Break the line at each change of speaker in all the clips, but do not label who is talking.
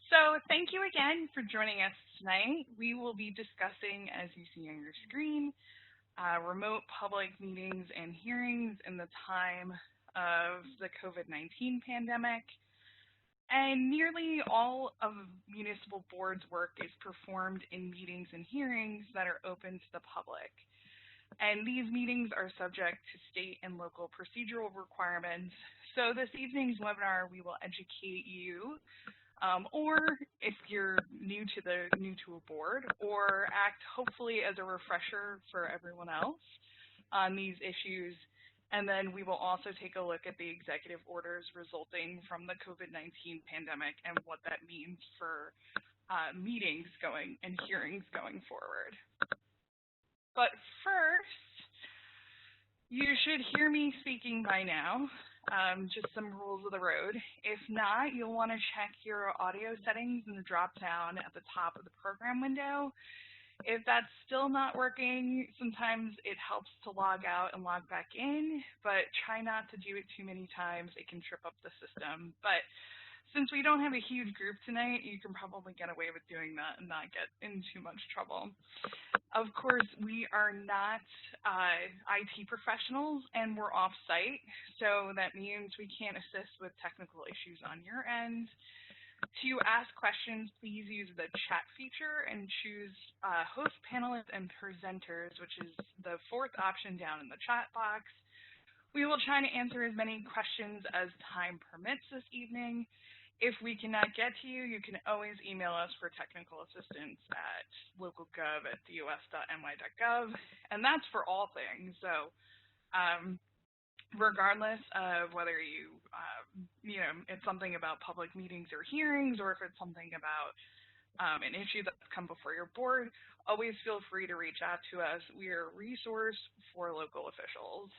So thank you again for joining us tonight. We will be discussing, as you see on your screen, remote public meetings and hearings in the time of the COVID-19 pandemic. And nearly all of municipal boards' work is performed in meetings and hearings that are open to the public. And these meetings are subject to state and local procedural requirements. So this evening's webinar, we will educate you, or if you're new to a board, or act hopefully as a refresher for everyone else on these issues. And then we will also take a look at the executive orders resulting from the COVID-19 pandemic and what that means for meetings and hearings going forward. But first, you should hear me speaking by now, just some rules of the road. If not, you'll want to check your audio settings in the drop down at the top of the program window. If that's still not working, sometimes it helps to log out and log back in, but try not to do it too many times. It can trip up the system. But since we don't have a huge group tonight, you can probably get away with doing that and not get in too much trouble. Of course, we are not IT professionals and we're off-site, so that means we can't assist with technical issues on your end. To ask questions, please use the chat feature and choose host, panelists, and presenters, which is the fourth option down in the chat box. We will try to answer as many questions as time permits this evening. If we cannot get to you, you can always email us for technical assistance at localgov@dus.ny.gov, and that's for all things. So regardless of whether it's something about public meetings or hearings, or if it's something about an issue that's come before your board, always feel free to reach out to us. We are a resource for local officials.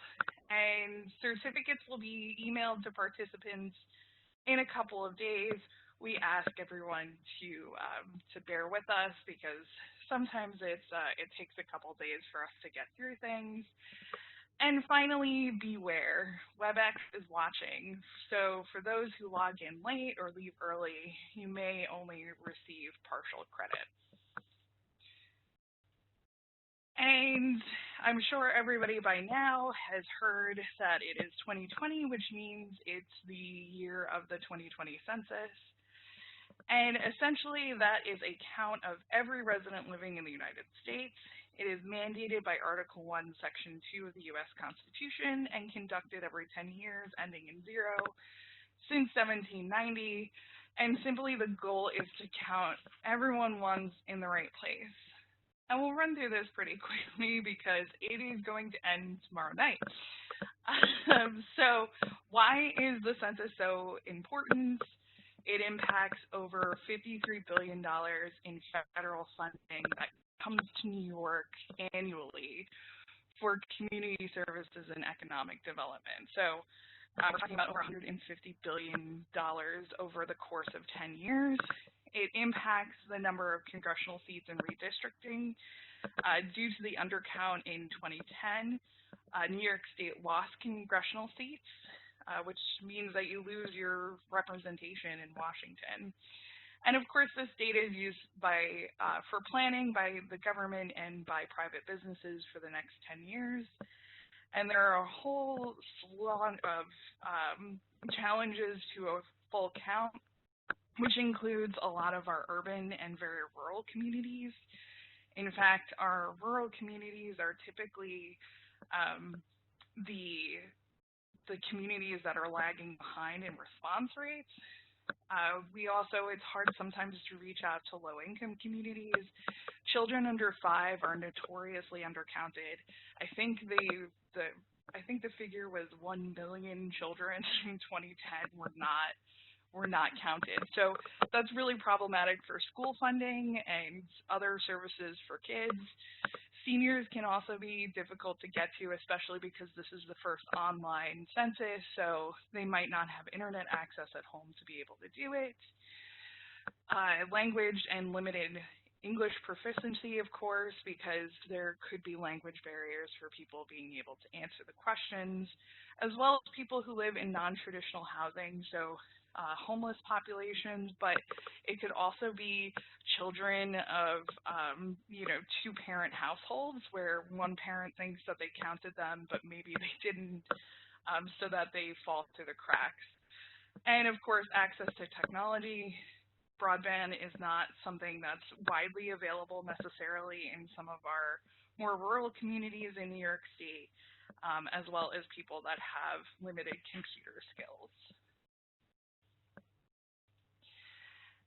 And certificates will be emailed to participants in a couple of days. We ask everyone to bear with us because sometimes it takes a couple days for us to get through things. And finally, beware. WebEx is watching. So for those who log in late or leave early, you may only receive partial credit. And I'm sure everybody by now has heard that it is 2020, which means it's the year of the 2020 census. And essentially, that is a count of every resident living in the United States. It is mandated by Article 1, Section 2 of the U.S. Constitution and conducted every 10 years, ending in 0, since 1790. And simply the goal is to count everyone once in the right place. And we'll run through this pretty quickly because it is going to end tomorrow night. So why is the census so important? It impacts over $53 billion in federal funding that comes to New York annually for community services and economic development. So we're talking about over $150 billion over the course of 10 years. It impacts the number of congressional seats in redistricting. Due to the undercount in 2010, New York State lost congressional seats, which means that you lose your representation in Washington. And of course, this data is used for planning by the government and by private businesses for the next 10 years. And there are a whole slot of challenges to a full count, which includes a lot of our urban and very rural communities. In fact, our rural communities are typically the communities that are lagging behind in response rates. It's hard sometimes to reach out to low-income communities. Children under 5 are notoriously undercounted. I think the figure was 1 million children in 2010 were not counted. So that's really problematic for school funding and other services for kids. Seniors can also be difficult to get to, especially because this is the first online census, so they might not have internet access at home to be able to do it. Language and limited English proficiency, of course, because there could be language barriers for people being able to answer the questions, as well as people who live in non-traditional housing. So homeless populations, but it could also be children of, two-parent households where one parent thinks that they counted them, but maybe they didn't, so that they fall through the cracks. And of course, access to technology. Broadband is not something that's widely available necessarily in some of our more rural communities in New York State, as well as people that have limited computer skills.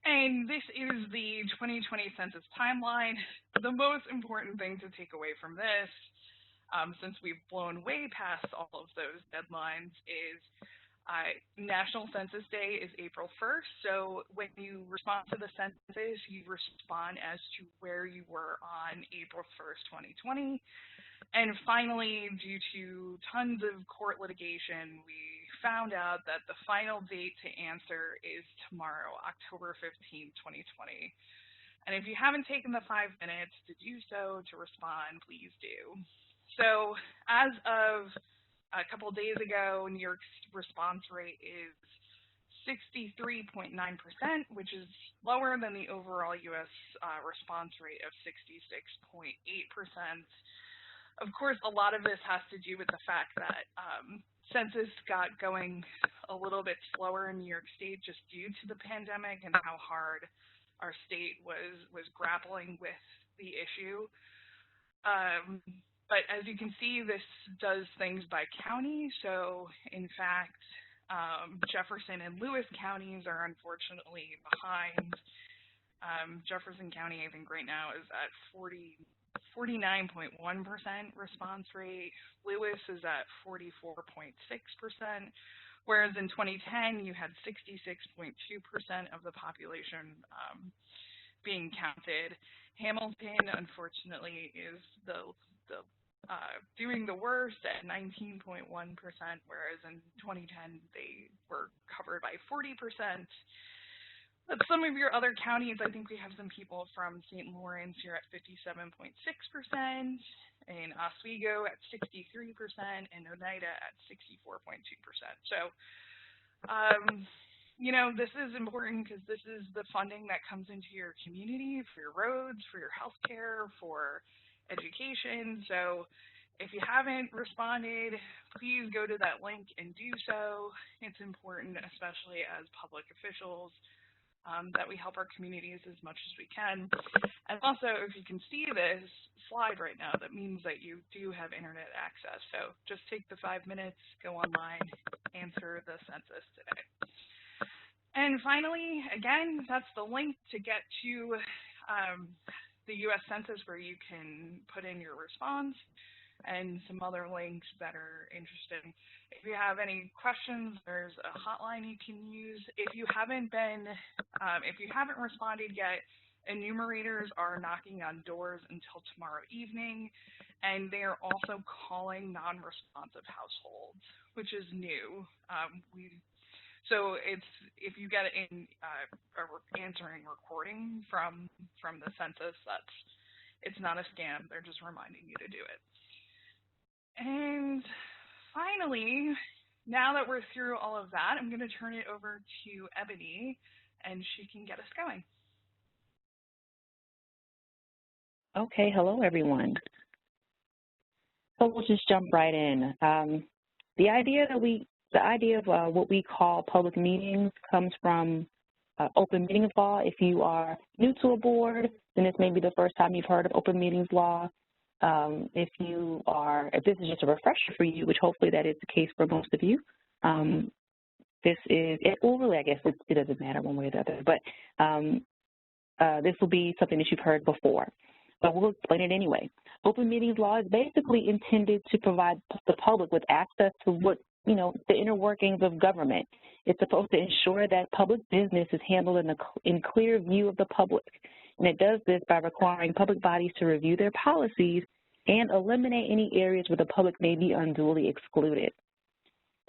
And this is the 2020 census timeline. The most important thing to take away from this, since we've blown way past all of those deadlines, is National Census Day is April 1st, so when you respond to the census, you respond as to where you were on April 1st, 2020. And finally, due to tons of court litigation, we found out that the final date to answer is tomorrow, October 15th, 2020. And if you haven't taken the 5 minutes to do so to respond, please do. So as of a couple of days ago, New York's response rate is 63.9%, which is lower than the overall U.S. Response rate of 66.8%. Of course, a lot of this has to do with the fact that census got going a little bit slower in New York State just due to the pandemic and how hard our state was grappling with the issue. But as you can see, this does things by county. So in fact, Jefferson and Lewis counties are unfortunately behind. Jefferson County, I think right now is at 49.1% response rate. Lewis is at 44.6%, whereas in 2010, you had 66.2% of the population being counted. Hamilton, unfortunately, is doing the worst at 19.1%, whereas in 2010 they were covered by 40%. But some of your other counties, I think we have some people from St. Lawrence here at 57.6%, and Oswego at 63%, and Oneida at 64.2%. So, this is important because this is the funding that comes into your community for your roads, for your healthcare, for education. So if you haven't responded, please go to that link and do so. It's important, especially as public officials, that we help our communities as much as we can. And also, if you can see this slide right now, that means that you do have internet access. So just take the 5 minutes, go online, answer the census today. And finally, again, that's the link to get to the U.S. Census where you can put in your response, and some other links that are interesting. If you have any questions, there's a hotline you can use. If you haven't responded yet, enumerators are knocking on doors until tomorrow evening, and they are also calling non-responsive households, which is new. So if you get an answering recording from the census, it's not a scam. They're just reminding you to do it. And finally, now that we're through all of that, I'm going to turn it over to Ebony, and she can get us going.
Okay, hello everyone. So we'll just jump right in. The idea of what we call public meetings comes from open meetings law. If you are new to a board, then this may be the first time you've heard of open meetings law. If this is just a refresher for you, which hopefully that is the case for most of you, this is, really I guess it doesn't matter one way or the other, but this will be something that you've heard before, but we'll explain it anyway. Open meetings law is basically intended to provide the public with access to the inner workings of government. It's supposed to ensure that public business is handled in clear view of the public. And it does this by requiring public bodies to review their policies and eliminate any areas where the public may be unduly excluded.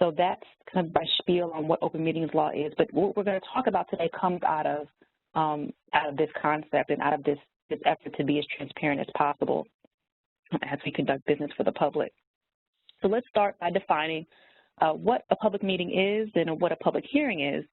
So that's kind of my spiel on what open meetings law is. But what we're going to talk about today comes out of this concept and out of this effort to be as transparent as possible as we conduct business for the public. So let's start by defining what a public meeting is and what a public hearing is.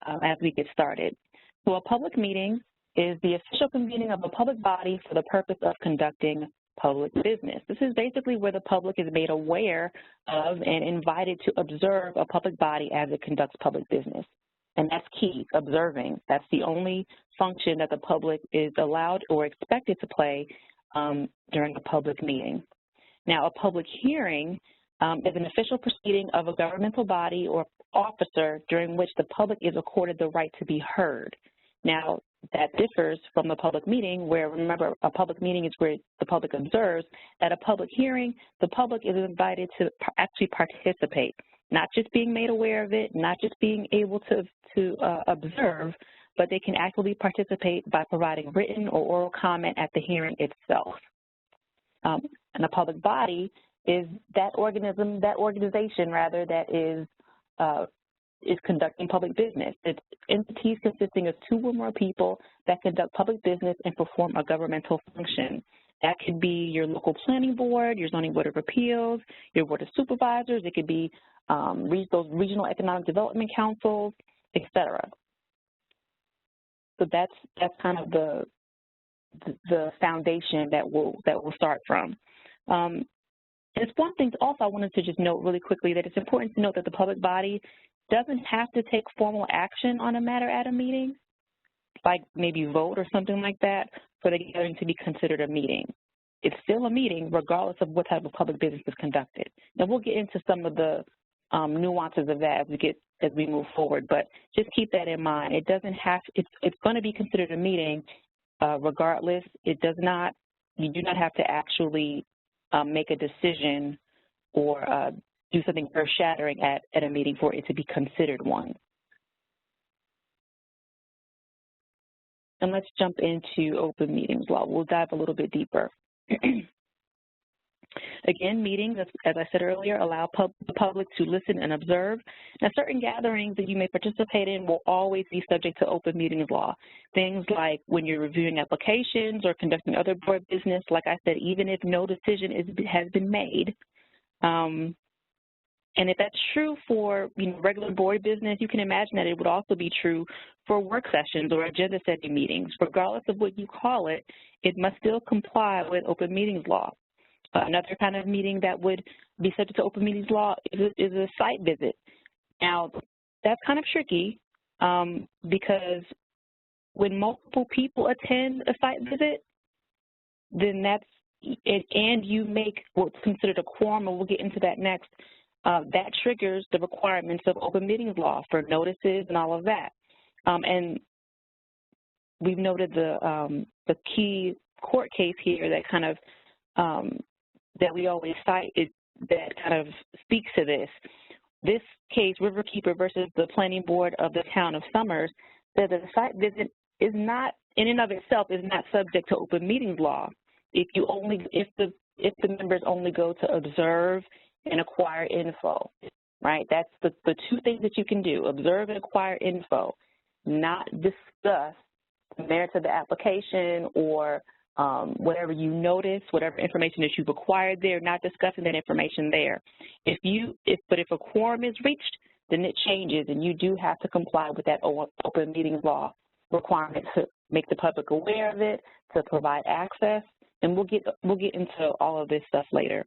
as we get started. So a public meeting is the official convening of a public body for the purpose of conducting public business. This is basically where the public is made aware of and invited to observe a public body as it conducts public business. And that's key, observing. That's the only function that the public is allowed or expected to play during a public meeting. Now, a public hearing is an official proceeding of a governmental body or officer during which the public is accorded the right to be heard. Now, that differs from a public meeting where, remember, a public meeting is where the public observes. At a public hearing, the public is invited to actually participate, not just being made aware of it, not just being able to observe, but they can actively participate by providing written or oral comment at the hearing itself. And a public body is that organization that is conducting public business. It's entities consisting of 2 or more people that conduct public business and perform a governmental function. That could be your local planning board, your zoning board of appeals, your board of supervisors. It could be those regional economic development councils, et cetera. So that's kind of the foundation that we'll start from. It's one thing also I wanted to just note really quickly that it's important to note that the public body doesn't have to take formal action on a matter at a meeting, like maybe vote or something like that, for the gathering to be considered a meeting. It's still a meeting regardless of what type of public business is conducted. Now we'll get into some of the nuances of that as we move forward, but just keep that in mind. It doesn't have, it's going to be considered a meeting regardless. You do not have to actually make a decision or do something earth-shattering at a meeting for it to be considered one. And let's jump into open meetings law. We'll dive a little bit deeper. Again, meetings, as I said earlier, allow the public to listen and observe. Now, certain gatherings that you may participate in will always be subject to open meetings law. Things like when you're reviewing applications or conducting other board business, like I said, even if no decision has been made. And if that's true for regular board business, you can imagine that it would also be true for work sessions or agenda setting meetings. Regardless of what you call it, it must still comply with open meetings law. Another kind of meeting that would be subject to open meetings law is a site visit. Now, that's kind of tricky because when multiple people attend a site visit, then and you make what's considered a quorum, and we'll get into that next, that triggers the requirements of open meetings law for notices and all of that. And we've noted the key court case here that kind of that we always cite that kind of speaks to this. This case, Riverkeeper versus the Planning Board of the Town of Somers, said that the site visit is not, in and of itself, is not subject to open meetings law. If the members only go to observe and acquire info, right? That's the 2 things that you can do: observe and acquire info, not discuss the merits of the application or whatever you notice, whatever information that you've acquired there, not discussing that information there. But if a quorum is reached, then it changes, and you do have to comply with that open meetings law requirement to make the public aware of it, to provide access, and we'll get into all of this stuff later.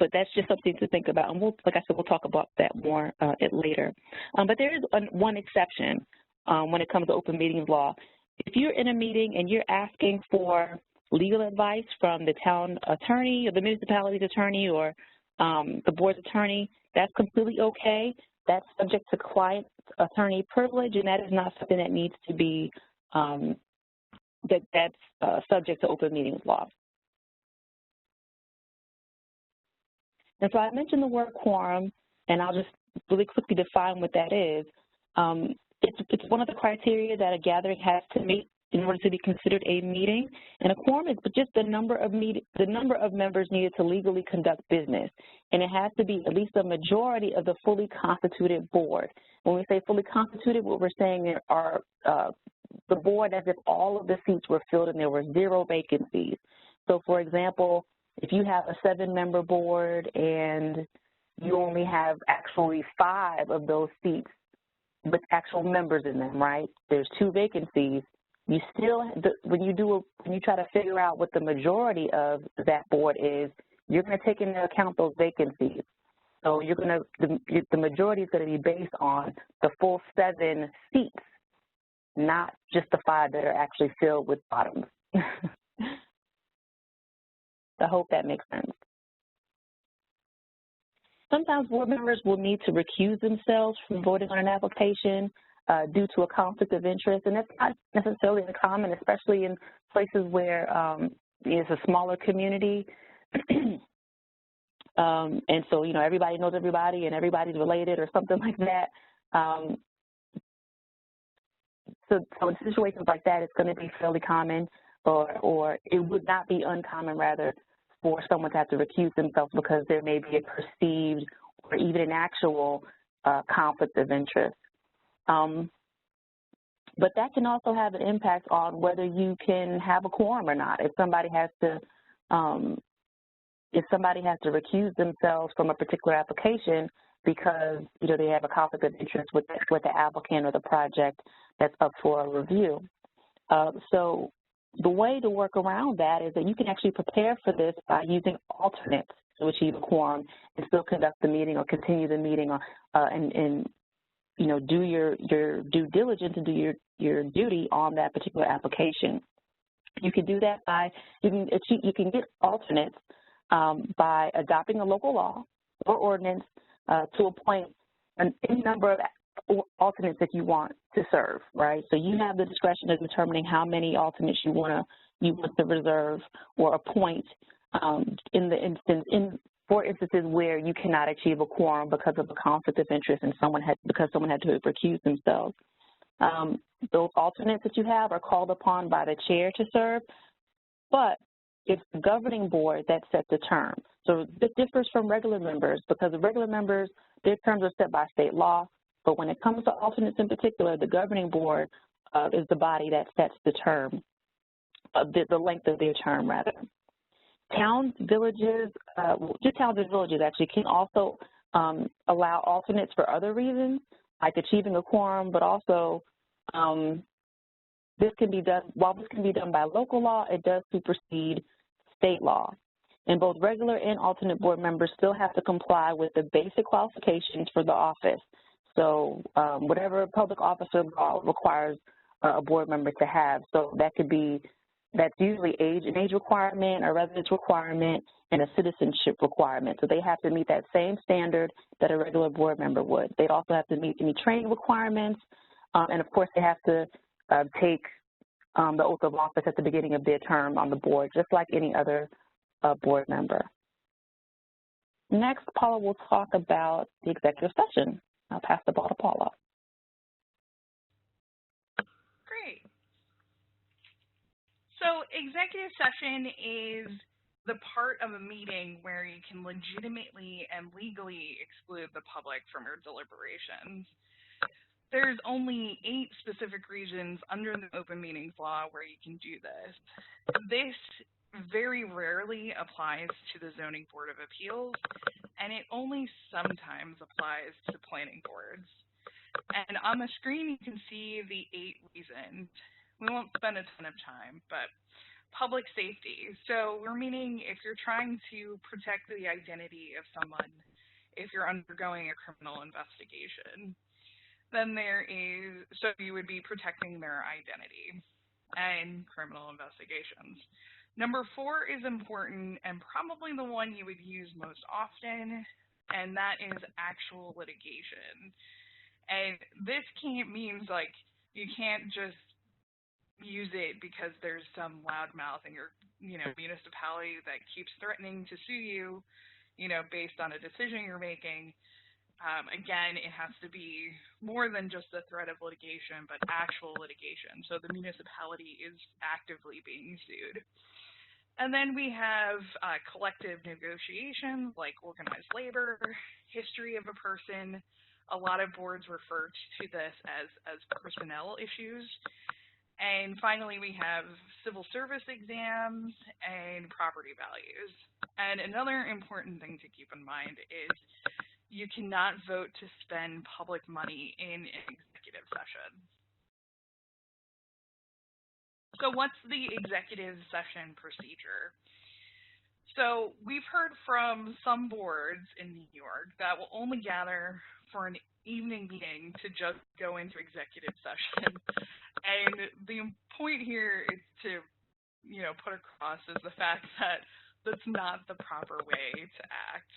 But that's just something to think about, and like I said, we'll talk about that more later. But there is one exception when it comes to open meetings law. If you're in a meeting and you're asking for legal advice from the town attorney or the municipality's attorney or the board's attorney, that's completely okay. That's subject to client attorney privilege, and that is not something that needs to be, that's subject to open meetings law. And so I mentioned the word quorum, and I'll just really quickly define what that is. It's one of the criteria that a gathering has to meet in order to be considered a meeting. And a quorum is just the number of members needed to legally conduct business. And it has to be at least a majority of the fully constituted board. When we say fully constituted, what we're saying are the board as if all of the seats were filled and there were 0 vacancies. So, for example, if you have a 7-member board and you only have actually 5 of those seats with actual members in them, right? There's 2 vacancies. You still, when you try to figure out what the majority of that board is, you're going to take into account those vacancies. So you're going to, the majority is going to be based on the full 7 seats, not just the 5 that are actually filled with bottoms. I hope that makes sense. Sometimes board members will need to recuse themselves from voting on an application due to a conflict of interest, and that's not necessarily uncommon, especially in places where it's a smaller community. And so, everybody knows everybody and everybody's related or something like that. So in situations like that, it's going to be fairly common, or it would not be uncommon, rather, for someone to have to recuse themselves because there may be a perceived or even an actual conflict of interest. But that can also have an impact on whether you can have a quorum or not. If somebody has to recuse themselves from a particular application because they have a conflict of interest with the applicant or the project that's up for a review. So the way to work around that is that you can actually prepare for this by using alternates to achieve a quorum and still conduct the meeting or continue the meeting and do your due diligence and do your duty on that particular application. You can do that by, you can get alternates by adopting a local law or ordinance to appoint any number of alternates that you want to serve, right? So you have the discretion of determining how many alternates you want to reserve or appoint for instances where you cannot achieve a quorum because of a conflict of interest and because someone had to recuse themselves. Those alternates that you have are called upon by the chair to serve, but it's the governing board that sets the term. So this differs from regular members because the regular members, their terms are set by state law, but when it comes to alternates in particular, the governing board is the body that sets the term, the length of their term, rather. Towns, villages, just towns and villages actually can also allow alternates for other reasons, like achieving a quorum, but also this can be done, while this can be done by local law, it does supersede state law. And both regular and alternate board members still have to comply with the basic qualifications for the office. So whatever public officer law requires a board member to have. So that's usually an age requirement, a residence requirement, and a citizenship requirement. So they have to meet that same standard that a regular board member would. They'd also have to meet any training requirements, and of course they have to take the oath of office at the beginning of their term on the board, just like any other board member. Next, Paula will talk about the executive session. I'll pass the ball to Paula.
Great. So executive session is the part of a meeting where you can legitimately and legally exclude the public from your deliberations. There's only 8 specific reasons under the open meetings law where you can do this. This very rarely applies to the Zoning Board of Appeals, and it only sometimes applies to planning boards. And on the screen, you can see the 8 reasons. We won't spend a ton of time, but public safety. So we're meaning if you're trying to protect the identity of someone, if you're undergoing a criminal investigation, then so you would be protecting their identity and criminal investigations. Number 4 is important and probably the one you would use most often, and that is actual litigation. And this means like you can't just use it because there's some loudmouth in your municipality that keeps threatening to sue you, based on a decision you're making. Again, it has to be more than just the threat of litigation, but actual litigation. So the municipality is actively being sued. And then we have collective negotiations like organized labor, history of a person. A lot of boards refer to this as personnel issues. And finally, we have civil service exams and property values. And another important thing to keep in mind is you cannot vote to spend public money in an session. So what's the executive session procedure? So we've heard from some boards in New York that will only gather for an evening meeting to just go into executive session. And the point here is to, put across is the fact that that's not the proper way to act.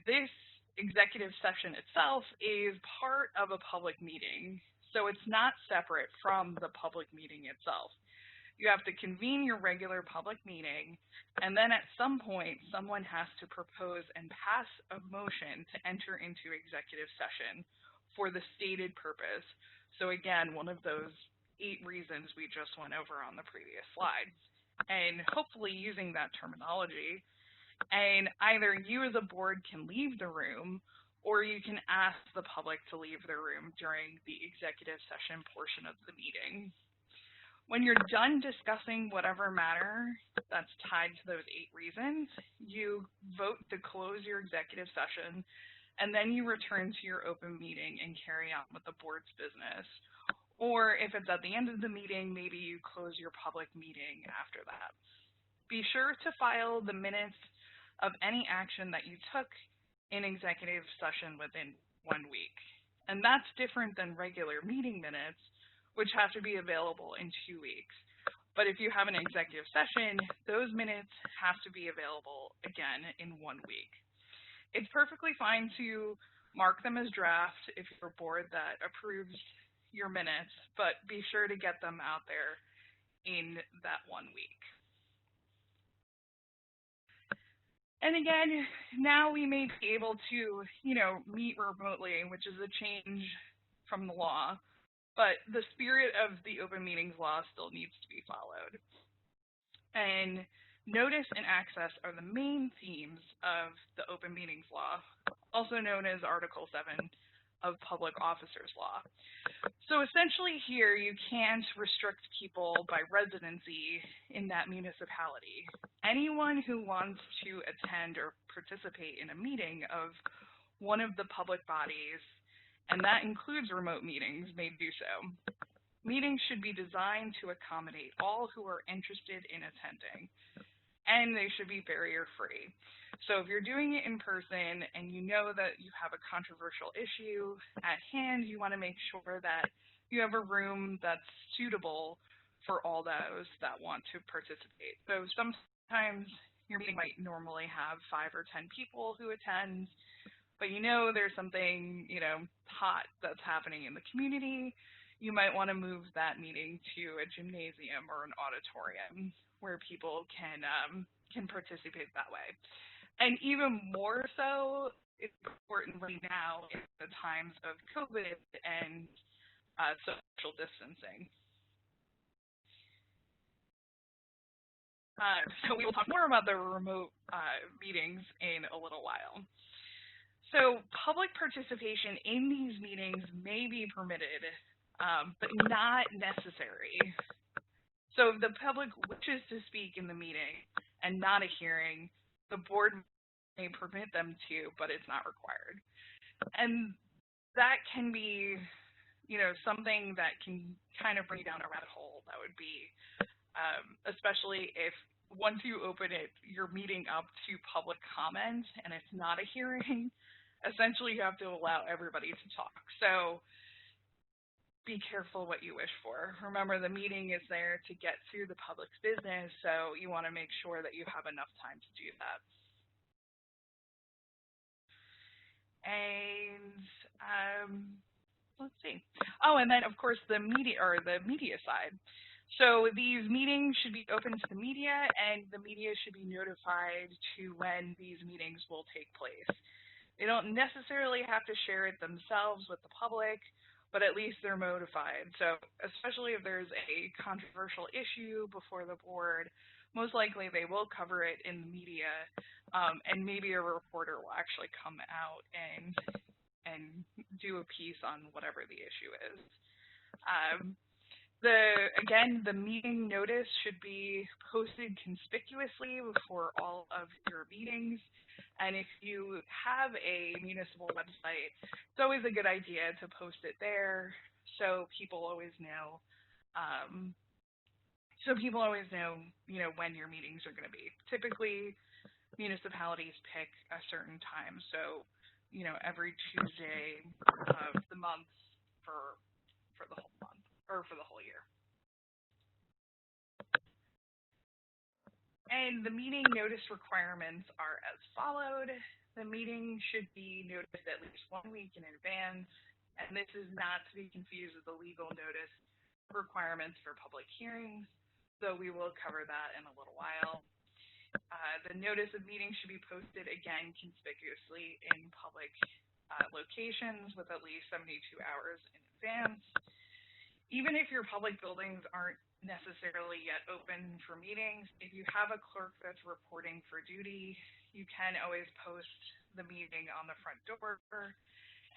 This executive session itself is part of a public meeting, so it's not separate from the public meeting itself. You have to convene your regular public meeting, and then at some point, someone has to propose and pass a motion to enter into executive session for the stated purpose. So again, one of those 8 reasons we just went over on the previous slide. And hopefully using that terminology, and either you as a board can leave the room, or you can ask the public to leave the room during the executive session portion of the meeting. When you're done discussing whatever matter that's tied to those 8 reasons, you vote to close your executive session, and then you return to your open meeting and carry on with the board's business. Or if it's at the end of the meeting, maybe you close your public meeting after that. Be sure to file the minutes of any action that you took in executive session within 1 week. And that's different than regular meeting minutes, which have to be available in 2 weeks. But if you have an executive session, those minutes have to be available again in 1 week. It's perfectly fine to mark them as draft if you're a board that approves your minutes, but be sure to get them out there in that 1 week. And again, now we may be able to, meet remotely, which is a change from the law. But the spirit of the open meetings law still needs to be followed. And notice and access are the main themes of the open meetings law, also known as Article 7 of Public Officers Law. So essentially here, you can't restrict people by residency in that municipality. Anyone who wants to attend or participate in a meeting of one of the public bodies, and that includes remote meetings, may do so. Meetings should be designed to accommodate all who are interested in attending, and they should be barrier-free. So if you're doing it in person and you know that you have a controversial issue at hand, you want to make sure that you have a room that's suitable for all those that want to participate. So sometimes your meeting might normally have 5 or 10 people who attend, but there's something, hot that's happening in the community, you might want to move that meeting to a gymnasium or an auditorium where people can participate that way. And even more so, it's important right now in the times of COVID and social distancing. So we will talk more about the remote meetings in a little while. So public participation in these meetings may be permitted, but not necessary. So if the public wishes to speak in the meeting and not a hearing, the board may permit them to, but it's not required. And that can be, something that can kind of bring you down a rabbit hole. That would be, especially if once you open it, you're meeting up to public comment and it's not a hearing. Essentially, you have to allow everybody to talk. So be careful what you wish for. Remember, the meeting is there to get through the public's business, so you want to make sure that you have enough time to do that. And let's see. Oh, and then of course the media side. So these meetings should be open to the media, and the media should be notified to when these meetings will take place. They don't necessarily have to share it themselves with the public, but at least they're notified. So especially if there's a controversial issue before the board, most likely they will cover it in the media, and maybe a reporter will actually come out and do a piece on whatever the issue is. Again, the meeting notice should be posted conspicuously before all of your meetings. And if you have a municipal website, it's always a good idea to post it there so people always know, when your meetings are going to be. Typically, municipalities pick a certain time, so every Tuesday of the month for the whole month or for the whole year. And the meeting notice requirements are as followed. The meeting should be noticed at least 1 week in advance, and this is not to be confused with the legal notice requirements for public hearings, though we will cover that in a little while. The notice of meeting should be posted, again, conspicuously in public locations with at least 72 hours in advance. Even if your public buildings aren't necessarily yet open for meetings, if you have a clerk that's reporting for duty, you can always post the meeting on the front door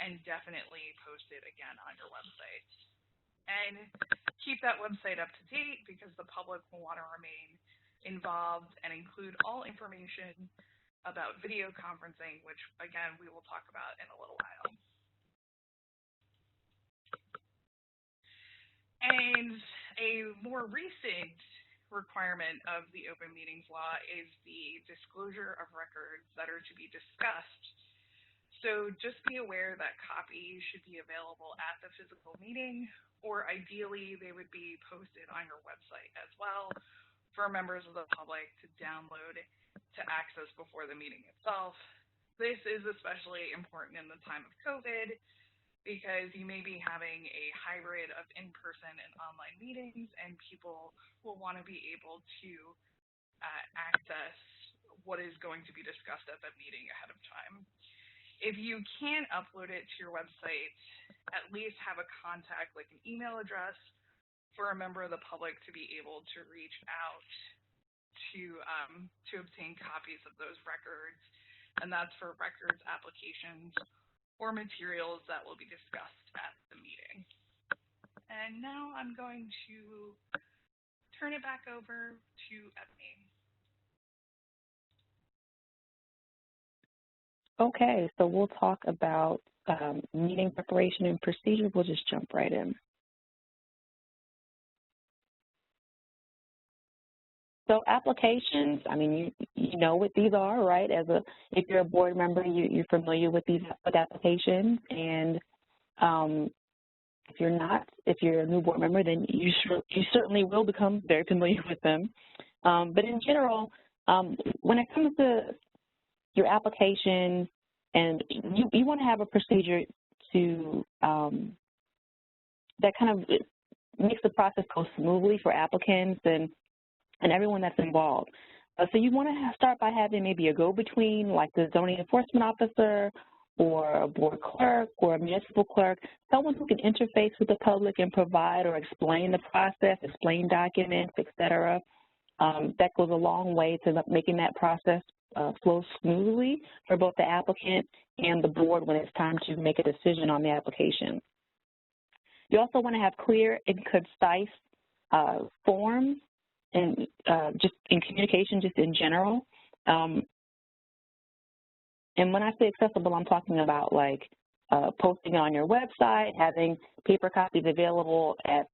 and definitely post it again on your website. And keep that website up to date because the public will want to remain involved and include all information about video conferencing, which again we will talk about in a little while. And a more recent requirement of the Open Meetings Law is the disclosure of records that are to be discussed. So just be aware that copies should be available at the physical meeting, or ideally they would be posted on your website as well for members of the public to download to access before the meeting itself. This is especially important in the time of COVID, because you may be having a hybrid of in-person and online meetings, and people will want to be able to access what is going to be discussed at that meeting ahead of time. If you can't upload it to your website, at least have a contact, like an email address, for a member of the public to be able to reach out to obtain copies of those records, and that's for records applications or materials that will be discussed at the meeting. And now I'm going to turn it back over to Ebony.
Okay, so we'll talk about meeting preparation and procedure. We'll just jump right in. So applications, I mean, you know what these are, right? If you're a board member, you're familiar with these applications, and if you're not, if you're a new board member, then you certainly will become very familiar with them. But in general, when it comes to your application, and you want to have a procedure to that kind of makes the process go smoothly for applicants and everyone that's involved. So you want to start by having maybe a go-between, like the zoning enforcement officer or a board clerk or a municipal clerk, someone who can interface with the public and provide or explain the process, explain documents, et cetera. That goes a long way to making that process flow smoothly for both the applicant and the board when it's time to make a decision on the application. You also want to have clear and concise forms and just in communication, just in general. And when I say accessible, I'm talking about like posting on your website, having paper copies available at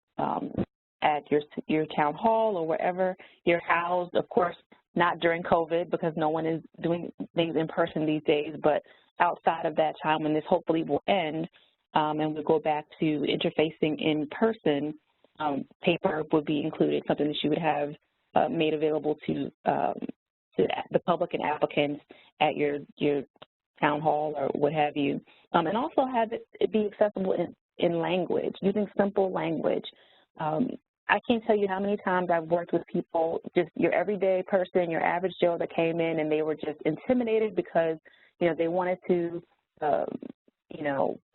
your town hall or wherever you're housed. Of course, not during COVID because no one is doing things in person these days, but outside of that time when this hopefully will end and we'll go back to interfacing in person, paper would be included, something that you would have made available to the public and applicants at your town hall or what have you. And also have it be accessible in language, using simple language. I can't tell you how many times I've worked with people, just your everyday person, your average Joe that came in and they were just intimidated because, they wanted to,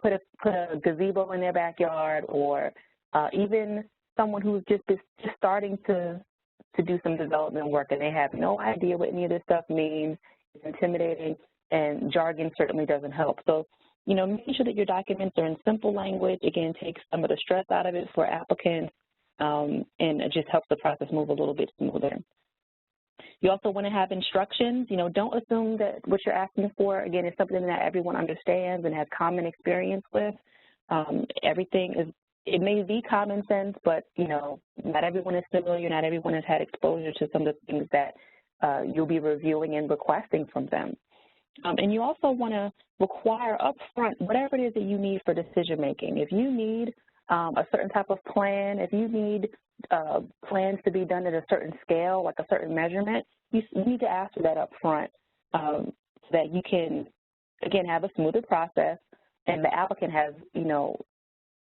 put a gazebo in their backyard, or even someone who's just starting to do some development work and they have no idea what any of this stuff means. It's intimidating, and jargon certainly doesn't help. So, making sure that your documents are in simple language, again, takes some of the stress out of it for applicants, and it just helps the process move a little bit smoother. You also want to have instructions. Don't assume that what you're asking for, again, is something that everyone understands and has common experience with. Everything is it may be common sense, but, you know, not everyone is familiar, not everyone has had exposure to some of the things that you'll be reviewing and requesting from them. And you also want to require upfront whatever it is that you need for decision making. If you need a certain type of plan, if you need plans to be done at a certain scale, like a certain measurement, you need to ask for that upfront so that you can, again, have a smoother process and the applicant has, you know,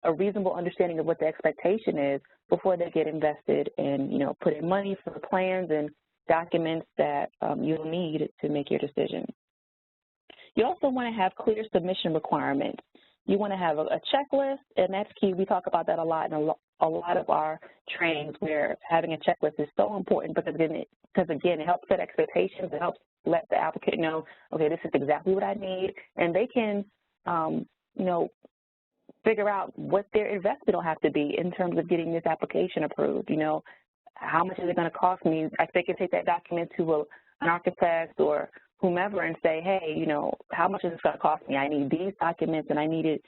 a reasonable understanding of what the expectation is before they get invested in, you know, put in money for plans and documents that you'll need to make your decision. You also want to have clear submission requirements. You want to have a checklist, and that's key. We talk about that a lot in a lot of our trainings, where having a checklist is so important because again, it helps set expectations. It helps let the applicant know, okay, this is exactly what I need, and they can, you know, figure out what their investment will have to be in terms of getting this application approved. You know, how much is it going to cost me? They can take that document to an architect or whomever and say, hey, you know, how much is this going to cost me? I need these documents and I needed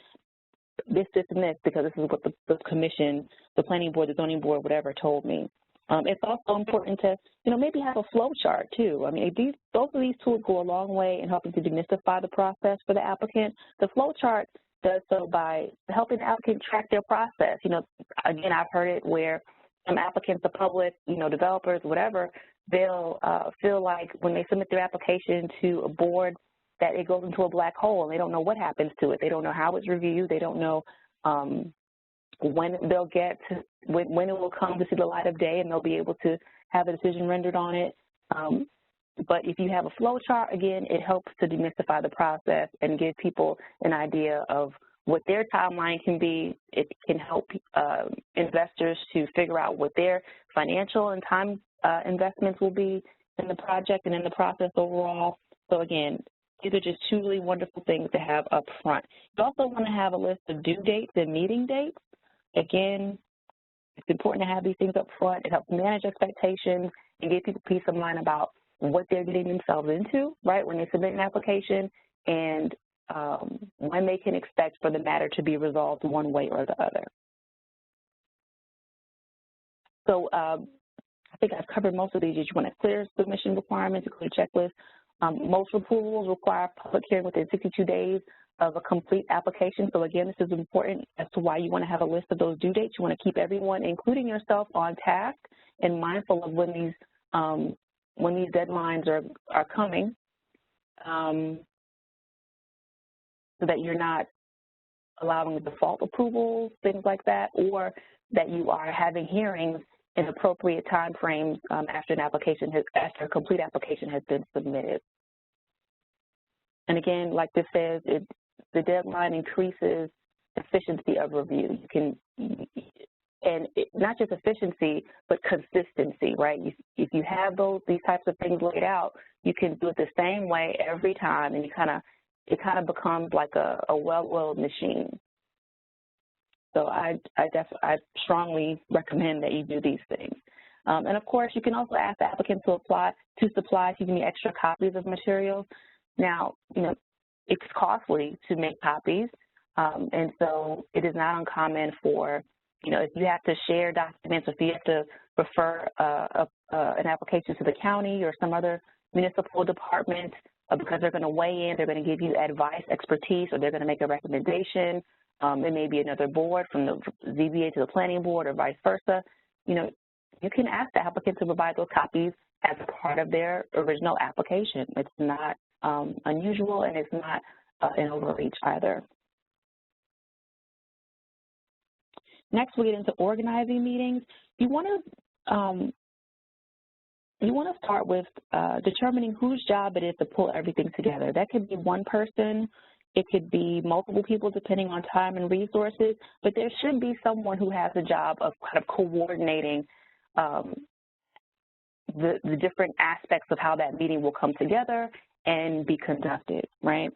this, this, and this because this is what the commission, the planning board, the zoning board, whatever told me. It's also important to, you know, maybe have a flow chart too. I mean, both of these tools go a long way in helping to demystify the process for the applicant. The flow chart does so by helping the applicant track their process. You know, again, I've heard it where some applicants, the public, you know, developers, whatever, they'll feel like when they submit their application to a board that it goes into a black hole and they don't know what happens to it. They don't know how it's reviewed. They don't know when they'll get to, when it will come to see the light of day and they'll be able to have a decision rendered on it. But if you have a flow chart, again, it helps to demystify the process and give people an idea of what their timeline can be. It can help investors to figure out what their financial and time investments will be in the project and in the process overall. So again, these are just two really wonderful things to have up front. You also want to have a list of due dates and meeting dates. Again, it's important to have these things up front. It helps manage expectations and give people peace of mind about what they're getting themselves into, right, when they submit an application, and when they can expect for the matter to be resolved one way or the other. So I think I've covered most of these. You want a clear submission requirements, a clear checklist. Most approvals require public hearing within 62 days of a complete application. So again, this is important as to why you want to have a list of those due dates. You want to keep everyone, including yourself, on task and mindful of when these deadlines are coming, so that you're not allowing default approvals, things like that, or that you are having hearings in appropriate time frames after a complete application has been submitted. And again, like this says, the deadline increases efficiency of review. You can, and not just efficiency, but consistency, right? If you have these types of things laid out, you can do it the same way every time, and it kind of becomes like a well-oiled machine. So I strongly recommend that you do these things. And of course, you can also ask the applicant to supply extra copies of materials. Now, you know, it's costly to make copies, and so it is not uncommon for, you know, if you have to share documents, if you have to refer an application to the county or some other municipal department because they're going to weigh in, they're going to give you advice, expertise, or they're going to make a recommendation. It may be another board from the ZBA to the planning board or vice versa. You know, you can ask the applicant to provide those copies as a part of their original application. It's not unusual, and it's not an overreach either. Next, we get into organizing meetings. You want to start with determining whose job it is to pull everything together. That could be one person. It could be multiple people depending on time and resources, but there should be someone who has a job of kind of coordinating the different aspects of how that meeting will come together and be conducted, right?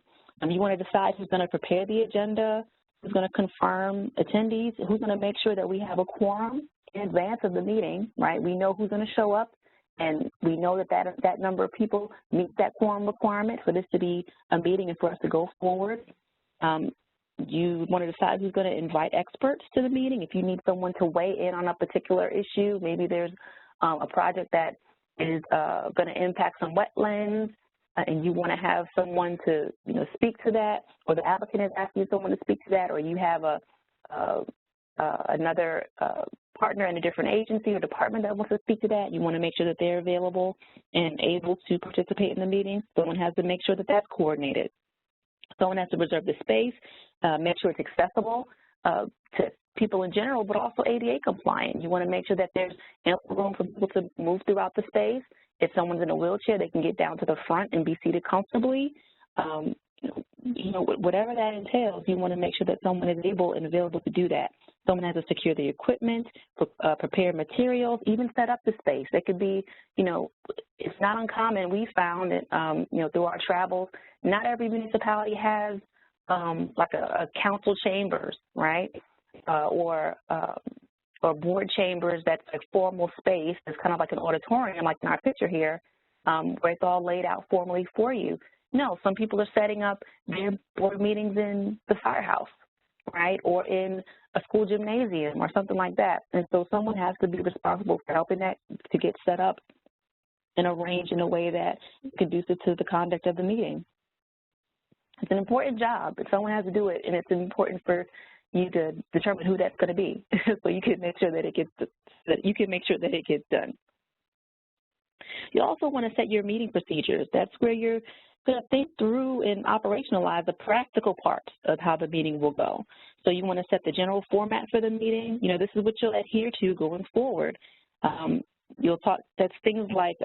You want to decide who's going to prepare the agenda, who's going to confirm attendees, who's going to make sure that we have a quorum in advance of the meeting, right? We know who's going to show up, and we know that number of people meet that quorum requirement for this to be a meeting and for us to go forward. You want to decide who's going to invite experts to the meeting. If you need someone to weigh in on a particular issue, maybe there's a project that is going to impact some wetlands, and you want to have someone to, speak to that, or the applicant is asking someone to speak to that, or you have another partner in a different agency or department that wants to speak to that. You want to make sure that they're available and able to participate in the meeting. Someone has to make sure that that's coordinated. Someone has to reserve the space, make sure it's accessible to people in general, but also ADA compliant. You want to make sure that there's ample room for people to move throughout the space. If someone's in a wheelchair, they can get down to the front and be seated comfortably. Whatever that entails, you want to make sure that someone is able and available to do that. Someone has to secure the equipment, prepare materials, even set up the space. It could be, it's not uncommon. We found that, through our travels, not every municipality has like a council chambers, right? Or board chambers that's like formal space. It's kind of like an auditorium, like in our picture here, where it's all laid out formally for you. No, some people are setting up their board meetings in the firehouse, right, or in a school gymnasium or something like that. And so someone has to be responsible for helping that to get set up and arranged in a way that conducive to the conduct of the meeting. It's an important job, but someone has to do it, and it's important for you to determine who that's going to be, so you can make sure that it gets done. You also want to set your meeting procedures. That's where you're going to think through and operationalize the practical parts of how the meeting will go. So you want to set the general format for the meeting. This is what you'll adhere to going forward. That's things like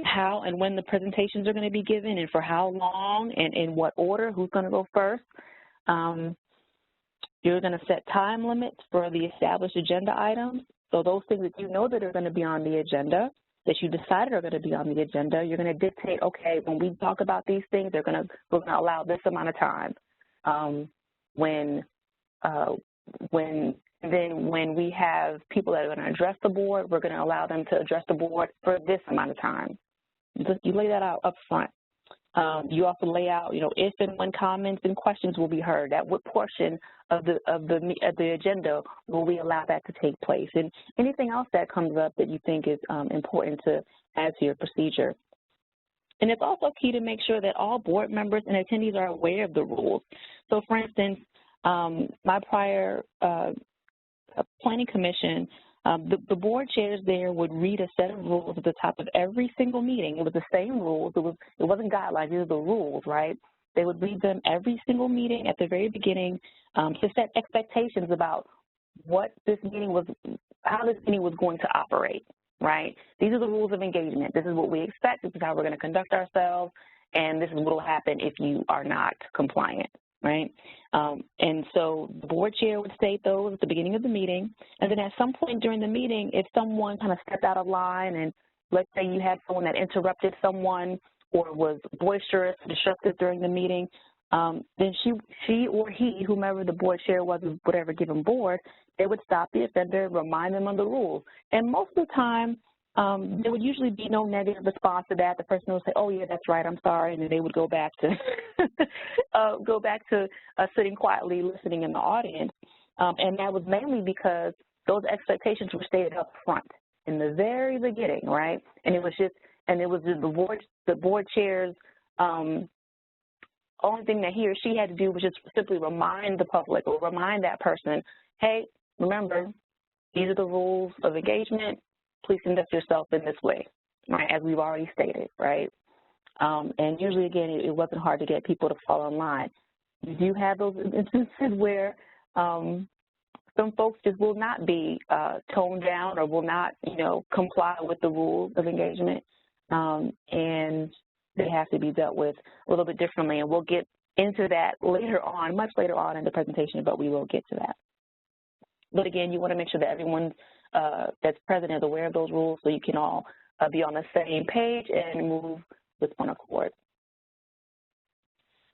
how and when the presentations are going to be given and for how long and in what order, who's going to go first. You're going to set time limits for the established agenda items. So those things that you know that are going to be on the agenda, that you decided are going to be on the agenda, you're going to dictate, okay, when we talk about these things, we're going to allow this amount of time. When we have people that are going to address the board, we're going to allow them to address the board for this amount of time. You lay that out up front. You also lay out, if and when comments and questions will be heard, at what portion of the agenda will we allow that to take place, and anything else that comes up that you think is important to add to your procedure. And it's also key to make sure that all board members and attendees are aware of the rules. So, for instance, my prior planning commission, the board chairs there would read a set of rules at the top of every single meeting. It was the same rules. It wasn't guidelines. These were the rules, right? They would read them every single meeting at the very beginning to set expectations about what this meeting was, how this meeting was going to operate, right? These are the rules of engagement. This is what we expect. This is how we're going to conduct ourselves, and this is what will happen if you are not compliant, right? And so the board chair would state those at the beginning of the meeting, and then at some point during the meeting, if someone kind of stepped out of line, and let's say you had someone that interrupted someone or was boisterous, disruptive during the meeting, then she or he, whomever the board chair was of whatever given board, they would stop the offender, remind them of the rules. And most of the time, there would usually be no negative response to that. The person would say, "Oh yeah, that's right, I'm sorry," and then they would go back to sitting quietly, listening in the audience. And that was mainly because those expectations were stated up front in the very beginning, right? And it was the board chair's only thing that he or she had to do was just simply remind the public or remind that person, hey, remember, these are the rules of engagement. Please conduct yourself in this way, right, as we've already stated, right? And usually, again, it wasn't hard to get people to fall in line. You do have those instances where some folks just will not be toned down or will not, comply with the rules of engagement, and they have to be dealt with a little bit differently. And we'll get into that later on, much later on in the presentation, but we will get to that. But again, you want to make sure that everyone that's present is aware of those rules so you can all be on the same page and move with one accord.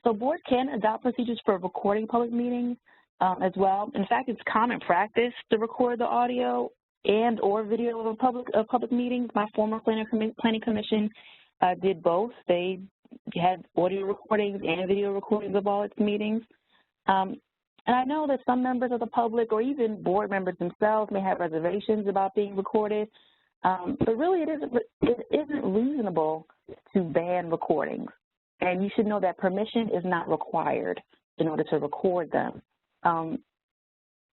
So board can adopt procedures for recording public meetings as well. In fact, it's common practice to record the audio and or video of public meetings. My former planning commission did both. They had audio recordings and video recordings of all its meetings. And I know that some members of the public or even board members themselves may have reservations about being recorded, but really it isn't reasonable to ban recordings. And you should know that permission is not required in order to record them.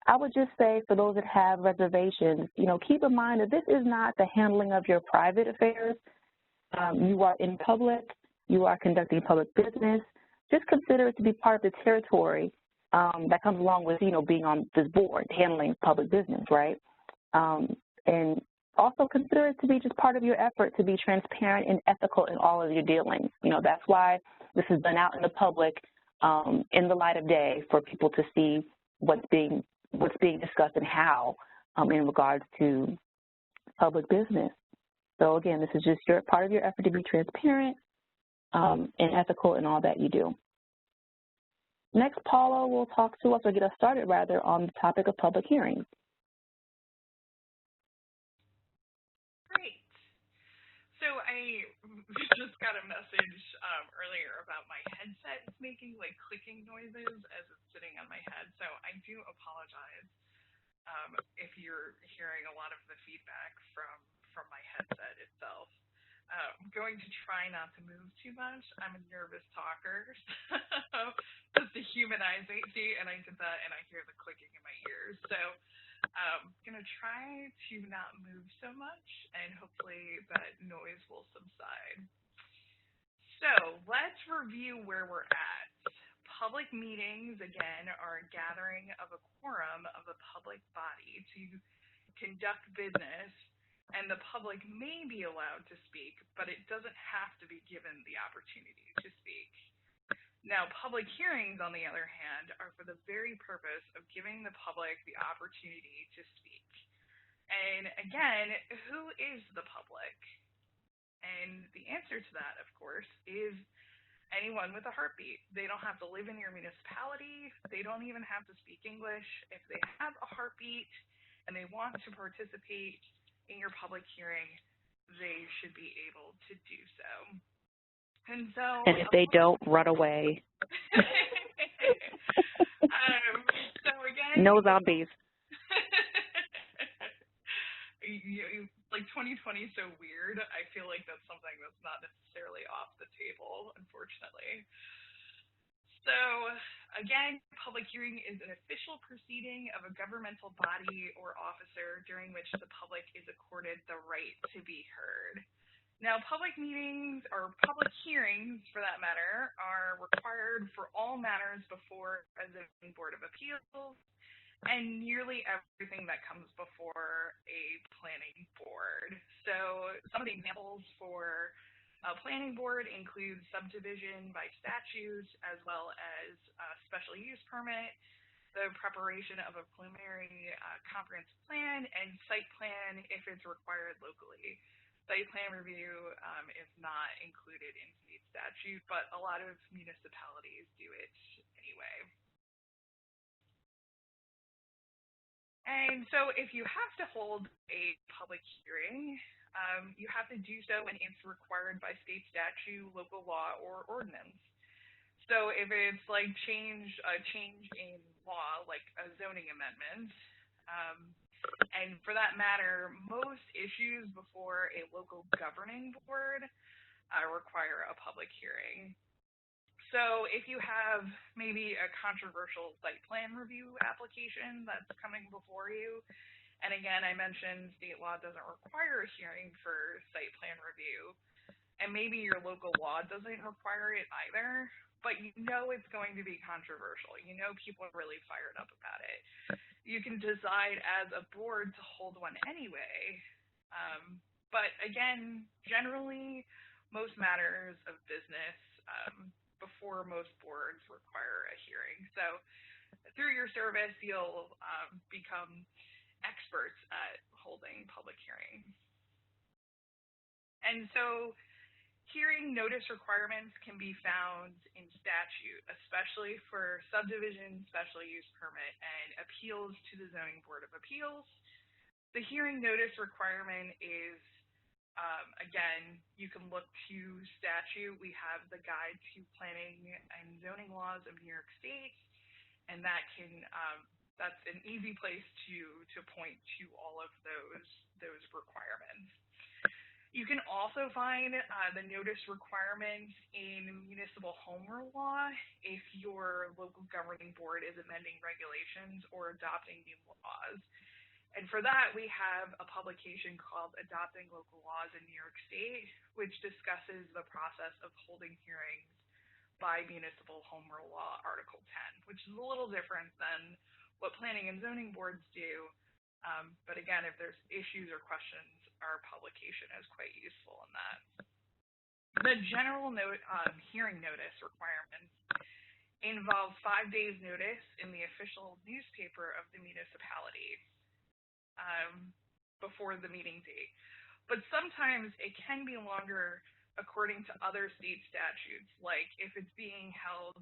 I would just say for those that have reservations, keep in mind that this is not the handling of your private affairs. You are in public, you are conducting public business. Just consider it to be part of the territory that comes along with, being on this board, handling public business, right? And also consider it to be just part of your effort to be transparent and ethical in all of your dealings. That's why this is done out in the public, in the light of day, for people to see what's being discussed and how in regards to public business. So again, this is just part of your effort to be transparent and ethical in all that you do. Next, Paula will talk to us, or get us started rather, on the topic of public hearings.
Great. So I just got a message earlier about my headset making clicking noises as it's sitting on my head. So I do apologize if you're hearing a lot of the feedback from my headset itself. I'm going to try not to move too much. I'm a nervous talker, so just to humanize me. See, and I did that, and I hear the clicking in my ears. So I'm going to try to not move so much, and hopefully that noise will subside. So let's review where we're at. Public meetings, again, are a gathering of a quorum of a public body to conduct business, and the public may be allowed to speak, but it doesn't have to be given the opportunity to speak. Now, public hearings, on the other hand, are for the very purpose of giving the public the opportunity to speak. And again, who is the public? And the answer to that, of course, is anyone with a heartbeat. They don't have to live in your municipality. They don't even have to speak English. If they have a heartbeat and they want to participate in your public hearing, they should be able to do so. And
if they don't, run away.
So again,
no zombies.
2020 is so weird. I feel like that's something that's not necessarily off the table, unfortunately. So again, public hearing is an official proceeding of a governmental body or officer during which the public is accorded the right to be heard. Now, public meetings, or public hearings for that matter, are required for all matters before a zoning board of appeals and nearly everything that comes before a planning board. So some of the examples for a planning board include subdivision by statute, as well as a special use permit, the preparation of a preliminary comprehensive plan, and site plan if it's required locally. Site plan review is not included in state statute, but a lot of municipalities do it anyway. And so if you have to hold a public hearing, you have to do so when it's required by state statute, local law, or ordinance. So if it's like a change in law, like a zoning amendment, and for that matter, most issues before a local governing board require a public hearing. So if you have maybe a controversial site plan review application that's coming before you, and again, I mentioned state law doesn't require a hearing for site plan review, and maybe your local law doesn't require it either, but you know it's going to be controversial. You know people are really fired up about it. You can decide as a board to hold one anyway, but again, generally, most matters of business before most boards require a hearing. So through your service, you'll become experts at holding public hearings. And so hearing notice requirements can be found in statute, especially for subdivision, special use permit, and appeals to the Zoning Board of Appeals. The hearing notice requirement is, again, you can look to statute. We have the Guide to Planning and Zoning Laws of New York State, and that's an easy place to point to all of those requirements. You can also find the notice requirements in municipal home rule law if your local governing board is amending regulations or adopting new laws. And for that, we have a publication called Adopting Local Laws in New York State, which discusses the process of holding hearings by municipal home rule law, Article 10, which is a little different than what planning and zoning boards do. But again, if there's issues or questions, our publication is quite useful in that. The general hearing notice requirements involve 5 days notice in the official newspaper of the municipality before the meeting date. But sometimes it can be longer according to other state statutes, like if it's being held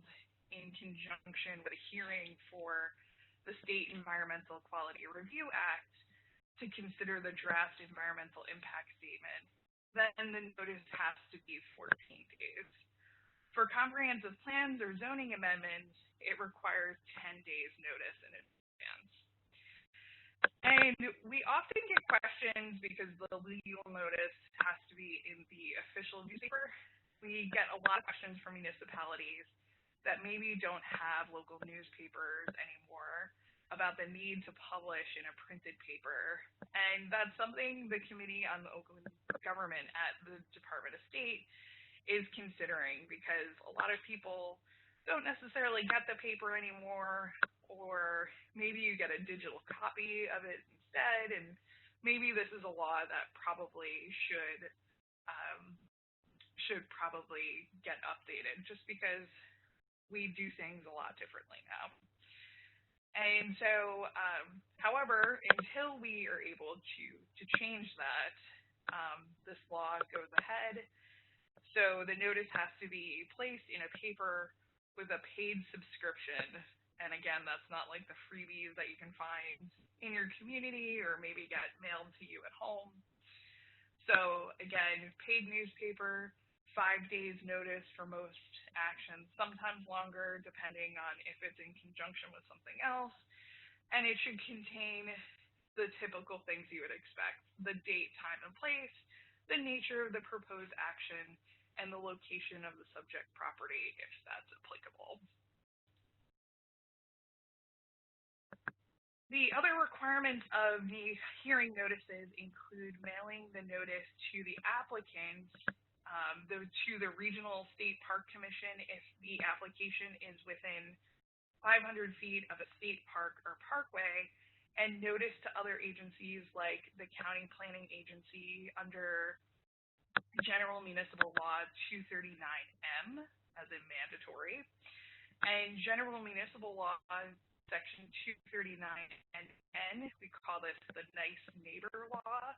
in conjunction with a hearing for the State Environmental Quality Review Act to consider the draft environmental impact statement, then the notice has to be 14 days. For comprehensive plans or zoning amendments, it requires 10 days notice in advance. And we often get questions because the legal notice has to be in the official newspaper. We get a lot of questions from municipalities that maybe don't have local newspapers anymore about the need to publish in a printed paper. And that's something the Committee on the Oakland Government at the Department of State is considering, because a lot of people don't necessarily get the paper anymore, or maybe you get a digital copy of it instead, and maybe this is a law that probably should probably get updated, just because we do things a lot differently now. And so, however, until we are able to change that, this law goes ahead. So the notice has to be placed in a paper with a paid subscription. And again, that's not like the freebies that you can find in your community or maybe get mailed to you at home. So again, paid newspaper, 5 days notice for most actions, sometimes longer depending on if it's in conjunction with something else. And it should contain the typical things you would expect: the date, time, and place, the nature of the proposed action, and the location of the subject property, if that's applicable. The other requirements of the hearing notices include mailing the notice to the applicant, to the Regional State Park Commission if the application is within 500 feet of a state park or parkway, and notice to other agencies like the County Planning Agency under General Municipal Law 239M, as in mandatory, and General Municipal Law Section 239N, we call this the Nice Neighbor Law,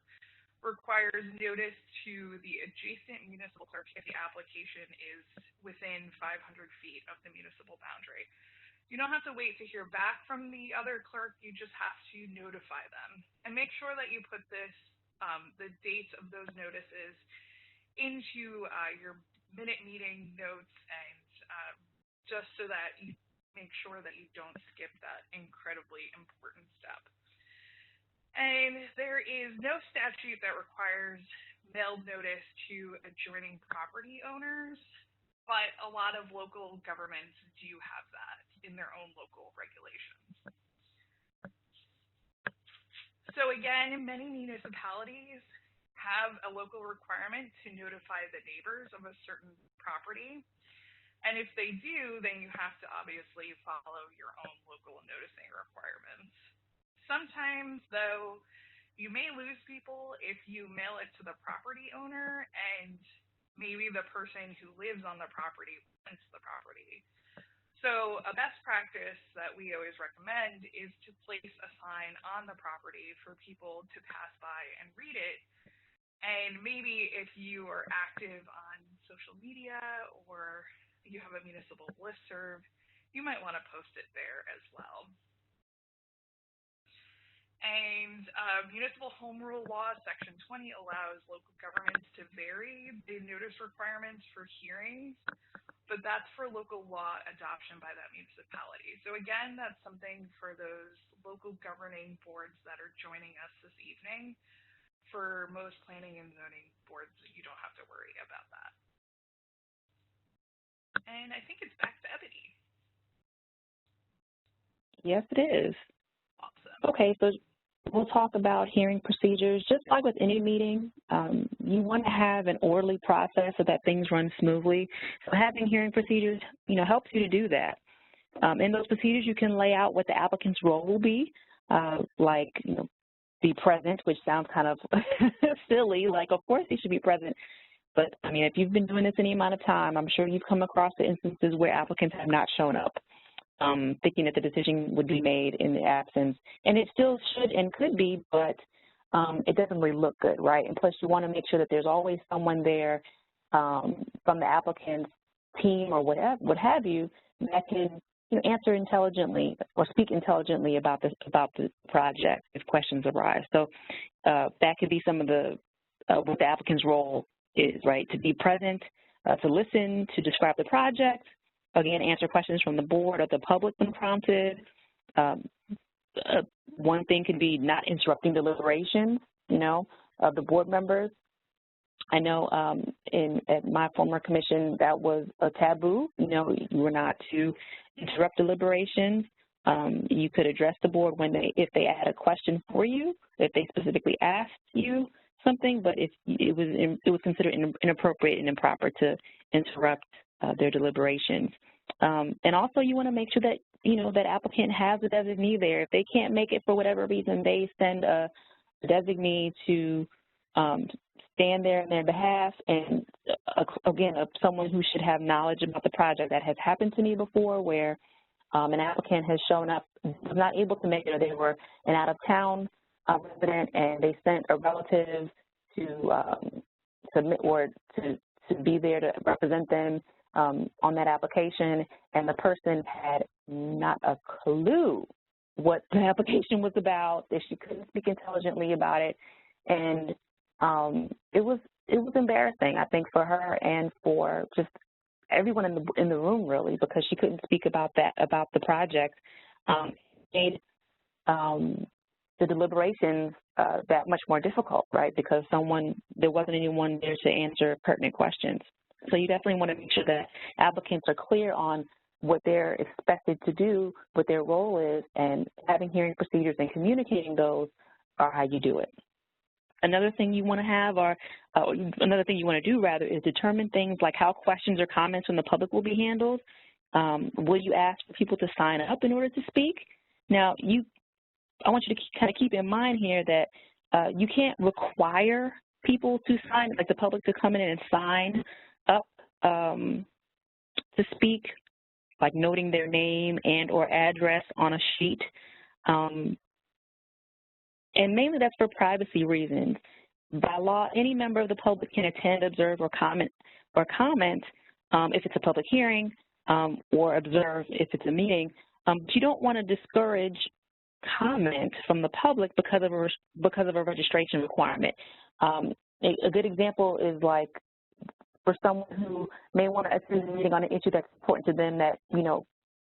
requires notice to the adjacent municipal clerk if the application is within 500 feet of the municipal boundary. You don't have to wait to hear back from the other clerk, you just have to notify them. And make sure that you put this, the dates of those notices into your minute meeting notes, and just so that you make sure that you don't skip that incredibly important step. And there is no statute that requires mailed notice to adjoining property owners, but a lot of local governments do have that in their own local regulations. So again, many municipalities have a local requirement to notify the neighbors of a certain property. And if they do, then you have to obviously follow your own local noticing requirements. Sometimes, though, you may lose people if you mail it to the property owner and maybe the person who lives on the property rents the property. So a best practice that we always recommend is to place a sign on the property for people to pass by and read it. And maybe if you are active on social media or you have a municipal listserv, you might want to post it there as well. And Municipal Home Rule Law Section 20 allows local governments to vary the notice requirements for hearings but that's for local law adoption by that municipality. So again, that's something for those local governing boards that are joining us this evening. For most planning and zoning boards, you don't have to worry about that. And I think it's back to Ebony.
Yes, it is.
Awesome.
Okay, so we'll talk about hearing procedures. Just like with any meeting, you want to have an orderly process so that things run smoothly. So having hearing procedures, helps you to do that. In those procedures, you can lay out what the applicant's role will be, like, be present, which sounds kind of silly, like, of course they should be present. But, I mean, if you've been doing this any amount of time, I'm sure you've come across the instances where applicants have not shown up, thinking that the decision would be made in the absence. And it still should and could be, but it doesn't really look good, right? And plus, you want to make sure that there's always someone there from the applicant's team or what have you that can answer intelligently or speak intelligently about the project if questions arise. So that could be some of the what the applicant's role is, right? To be present, to listen, to describe the project, again, answer questions from the board or the public when prompted. One thing could be not interrupting deliberations, of the board members. I know at my former commission that was a taboo. You were not to interrupt deliberations. You could address the board if they had a question for you, if they specifically asked you something, but if it was considered inappropriate and improper to interrupt their deliberations. And also you want to make sure that that applicant has a designee there. If they can't make it for whatever reason, they send a designee to stand there in their behalf, and again, someone who should have knowledge about the project. That has happened to me before, where an applicant has shown up, was not able to make it, or they were an out-of-town resident, and they sent a relative to submit or to be there to represent them on that application, and the person had not a clue what the application was about, that she couldn't speak intelligently about it, and it was embarrassing, I think, for her and for just everyone in the room, really, because she couldn't speak about the project. Made the deliberations that much more difficult, right? Because there wasn't anyone there to answer pertinent questions. So you definitely want to make sure that applicants are clear on what they're expected to do, what their role is, and having hearing procedures and communicating those are how you do it. Another thing you want to have, or another thing you want to do, rather, is determine things like how questions or comments from the public will be handled. Will you ask for people to sign up in order to speak? Now, I want you to kind of keep in mind here that you can't require people to sign, like the public to come in and sign up to speak, like noting their name and or address on a sheet. And mainly that's for privacy reasons. By law, any member of the public can attend, observe, or comment if it's a public hearing, or observe if it's a meeting. But you don't want to discourage comment from the public because of a registration requirement. A good example is like for someone who may want to attend a meeting on an issue that's important to them that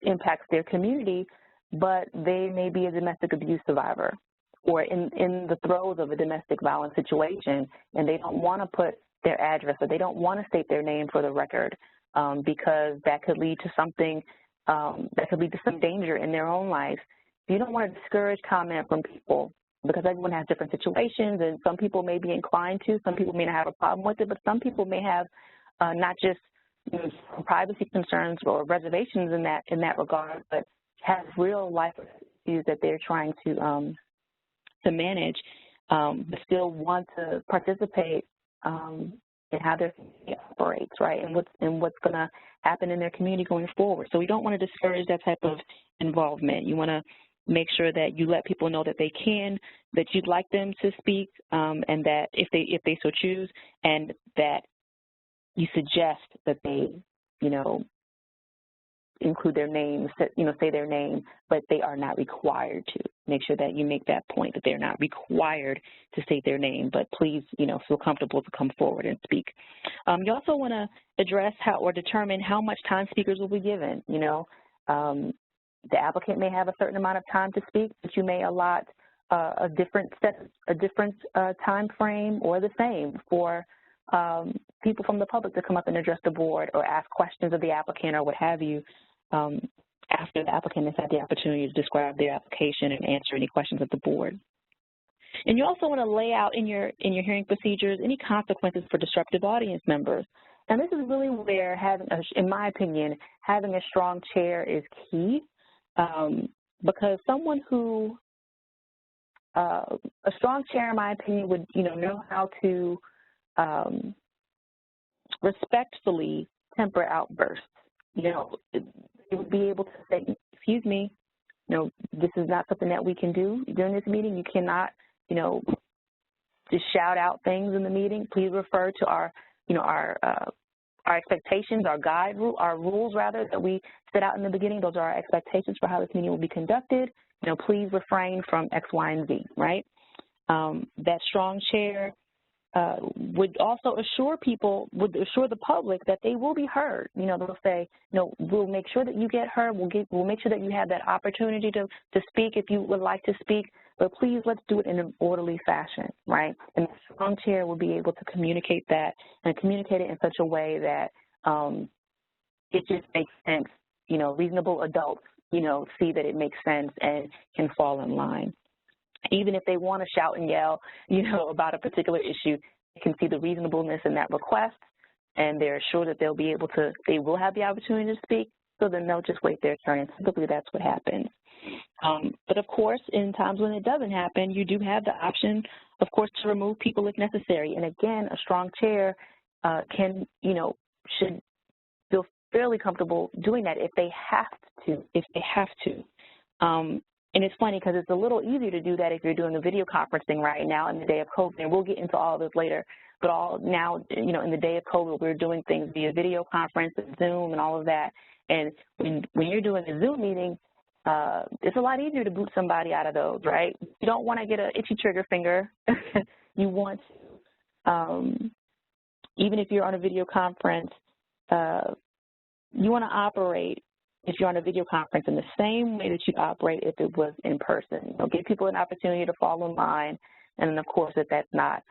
impacts their community, but they may be a domestic abuse survivor, or in the throes of a domestic violence situation, and they don't want to put their address, or they don't want to state their name for the record, because that could lead to something, that could lead to some danger in their own life. You don't want to discourage comment from people, because everyone has different situations, and some people may be inclined to, some people may not have a problem with it, but some people may have not just privacy concerns or reservations in that regard, but have real life issues that they're trying to manage, but still want to participate in how their community operates, right, and what's going to happen in their community going forward. So we don't want to discourage that type of involvement. You want to make sure that you let people know that they can, that you'd like them to speak, and that if they so choose, and that you suggest that they, include their name, say their name, but they are not required to. Make sure that you make that point, that they're not required to state their name, but please, feel comfortable to come forward and speak. You also want to address or determine how much time speakers will be given. The applicant may have a certain amount of time to speak, but you may allot a different time frame or the same for people from the public to come up and address the board or ask questions of the applicant or what have you after the applicant has had the opportunity to describe their application and answer any questions of the board. And you also want to lay out in your hearing procedures any consequences for disruptive audience members. And this is really where in my opinion, having a strong chair is key, because someone who, a strong chair, in my opinion, would know how to respectfully temper outbursts. They would be able to say, excuse me, this is not something that we can do during this meeting. You cannot, just shout out things in the meeting. Please refer to our expectations, our rules rather, that we set out in the beginning. Those are our expectations for how this meeting will be conducted. Please refrain from X, Y, and Z, right? That strong chair would also assure the public that they will be heard. They'll say, we'll make sure that you get heard. We'll make sure that you have that opportunity to speak if you would like to speak, but please let's do it in an orderly fashion, right? And the strong chair will be able to communicate that and communicate it in such a way that it just makes sense. Reasonable adults, see that it makes sense and can fall in line. Even if they want to shout and yell, about a particular issue, they can see the reasonableness in that request, and they're sure that they will have the opportunity to speak, so then they'll just wait their turn, and typically that's what happens. But of course, in times when it doesn't happen, you do have the option, of course, to remove people if necessary. And again, a strong chair should feel fairly comfortable doing that if they have to. And it's funny because it's a little easier to do that if you're doing a video conferencing right now in the day of COVID, and we'll get into all of this later. But now, in the day of COVID, we're doing things via video conference and Zoom and all of that. And when you're doing a Zoom meeting, it's a lot easier to boot somebody out of those, right? You don't want to get an itchy trigger finger. You want to, even if you're on a video conference, you want to operate, if you're on a video conference, in the same way that you operate if it was in person. Give people an opportunity to fall in line, and then of course if that's not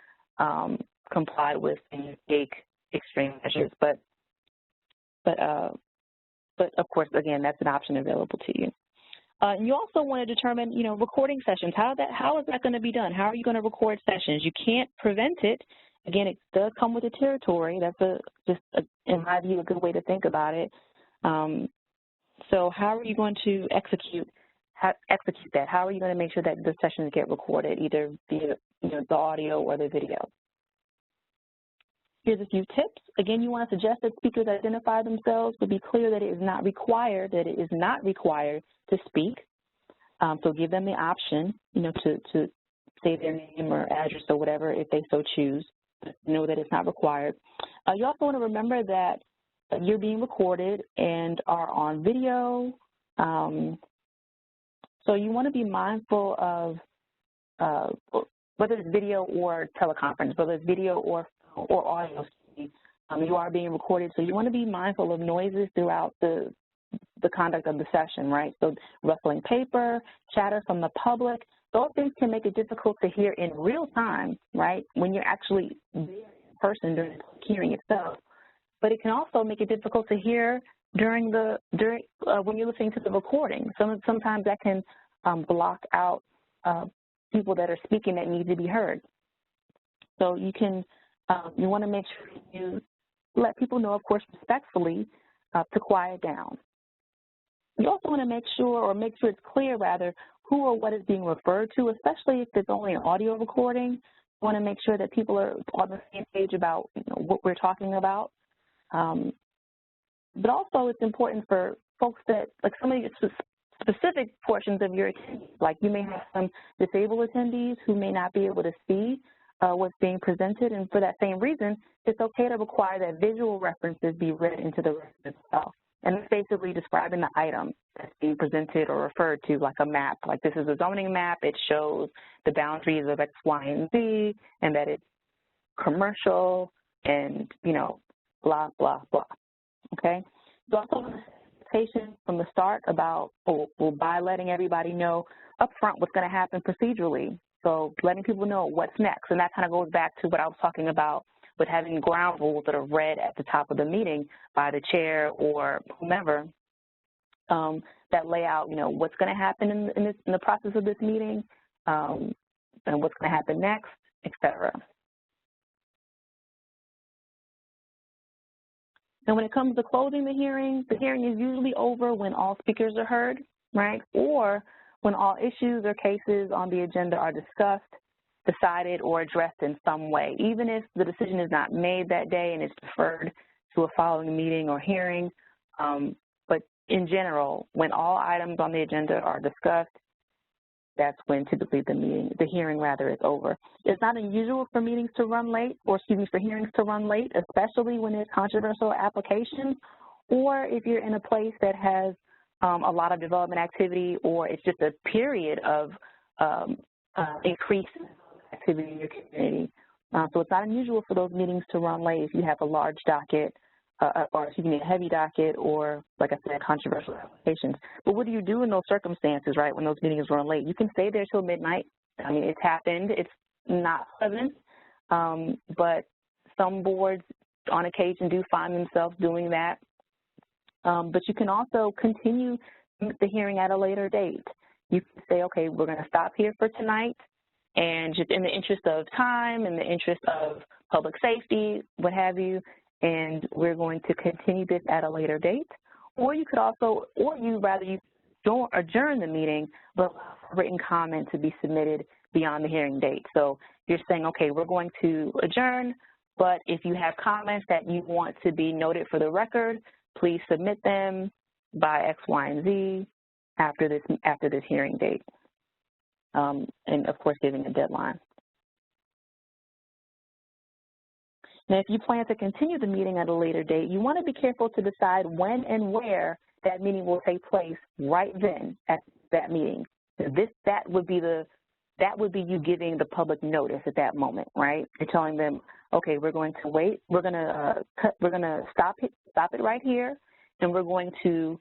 complied with, then you take extreme measures. But of course, again, that's an option available to you. You also want to determine, recording sessions. How is that going to be done? How are you going to record sessions? You can't prevent it. Again, it does come with the territory. That's in my view, a good way to think about it. So how are you going to execute that? How are you going to make sure that the sessions get recorded, either via the audio or the video? Here's a few tips. Again, you want to suggest that speakers identify themselves, but be clear that it is not required to speak. So give them the option, to say their name or address or whatever if they so choose. But know that it's not required. You also want to remember that you're being recorded and are on video. So you want to be mindful of whether it's video or teleconference, whether it's video or audio. You are being recorded, so you want to be mindful of noises throughout the conduct of the session, right? So rustling paper, chatter from the public, those things can make it difficult to hear in real time, right, when you're actually there in person during the hearing itself. But it can also make it difficult to hear when you're listening to the recording. Sometimes that can block out people that are speaking that need to be heard. So you want to make sure you let people know, of course, respectfully, to quiet down. You also want to make sure it's clear, rather, who or what is being referred to, especially if it's only an audio recording. You want to make sure that people are on the same page about what we're talking about. But also it's important for folks that, like some of the specific portions of your attendees, like you may have some disabled attendees who may not be able to see what's being presented, and for that same reason, it's okay to require that visual references be read into the record itself. And it's basically describing the item that's being presented or referred to, like a map. Like, this is a zoning map. It shows the boundaries of X, Y, and Z, and that it's commercial and, you know, blah, blah, blah, okay? So also patient from the start about, by letting everybody know up front what's going to happen procedurally. So letting people know what's next. And that kind of goes back to what I was talking about with having ground rules that are read at the top of the meeting by the chair or whomever, that lay out, you know, what's going to happen in the process of this meeting, and what's going to happen next, et cetera. And when it comes to closing the hearing is usually over when all speakers are heard, right? Or when all issues or cases on the agenda are discussed, decided, or addressed in some way, even if the decision is not made that day and it's deferred to a following meeting or hearing. But in general, when all items on the agenda are discussed, that's when typically the hearing is over. It's not unusual for meetings to run late, or excuse me, for hearings to run late, especially when there's controversial applications, or if you're in a place that has a lot of development activity, or it's just a period of increased activity in your community. So it's not unusual for those meetings to run late if you have a large docket, or excuse me, a heavy docket, or, like I said, controversial applications. But what do you do in those circumstances, right, when those meetings run late? You can stay there till midnight. I mean, it's happened. It's not pleasant, but some boards on occasion do find themselves doing that. But you can also continue the hearing at a later date. You can say, okay, we're going to stop here for tonight, and just in the interest of time, in the interest of public safety, what have you, and we're going to continue this at a later date. Or you could also, you don't adjourn the meeting, but written comment to be submitted beyond the hearing date. So you're saying, okay, we're going to adjourn, but if you have comments that you want to be noted for the record, please submit them by X, Y, and Z after this hearing date. And of course, giving a deadline. Now, if you plan to continue the meeting at a later date, you want to be careful to decide when and where that meeting will take place right then at that meeting. That would be you giving the public notice at that moment, right? You're telling them, okay, we're going to wait. We're going to stop it right here, and we're going to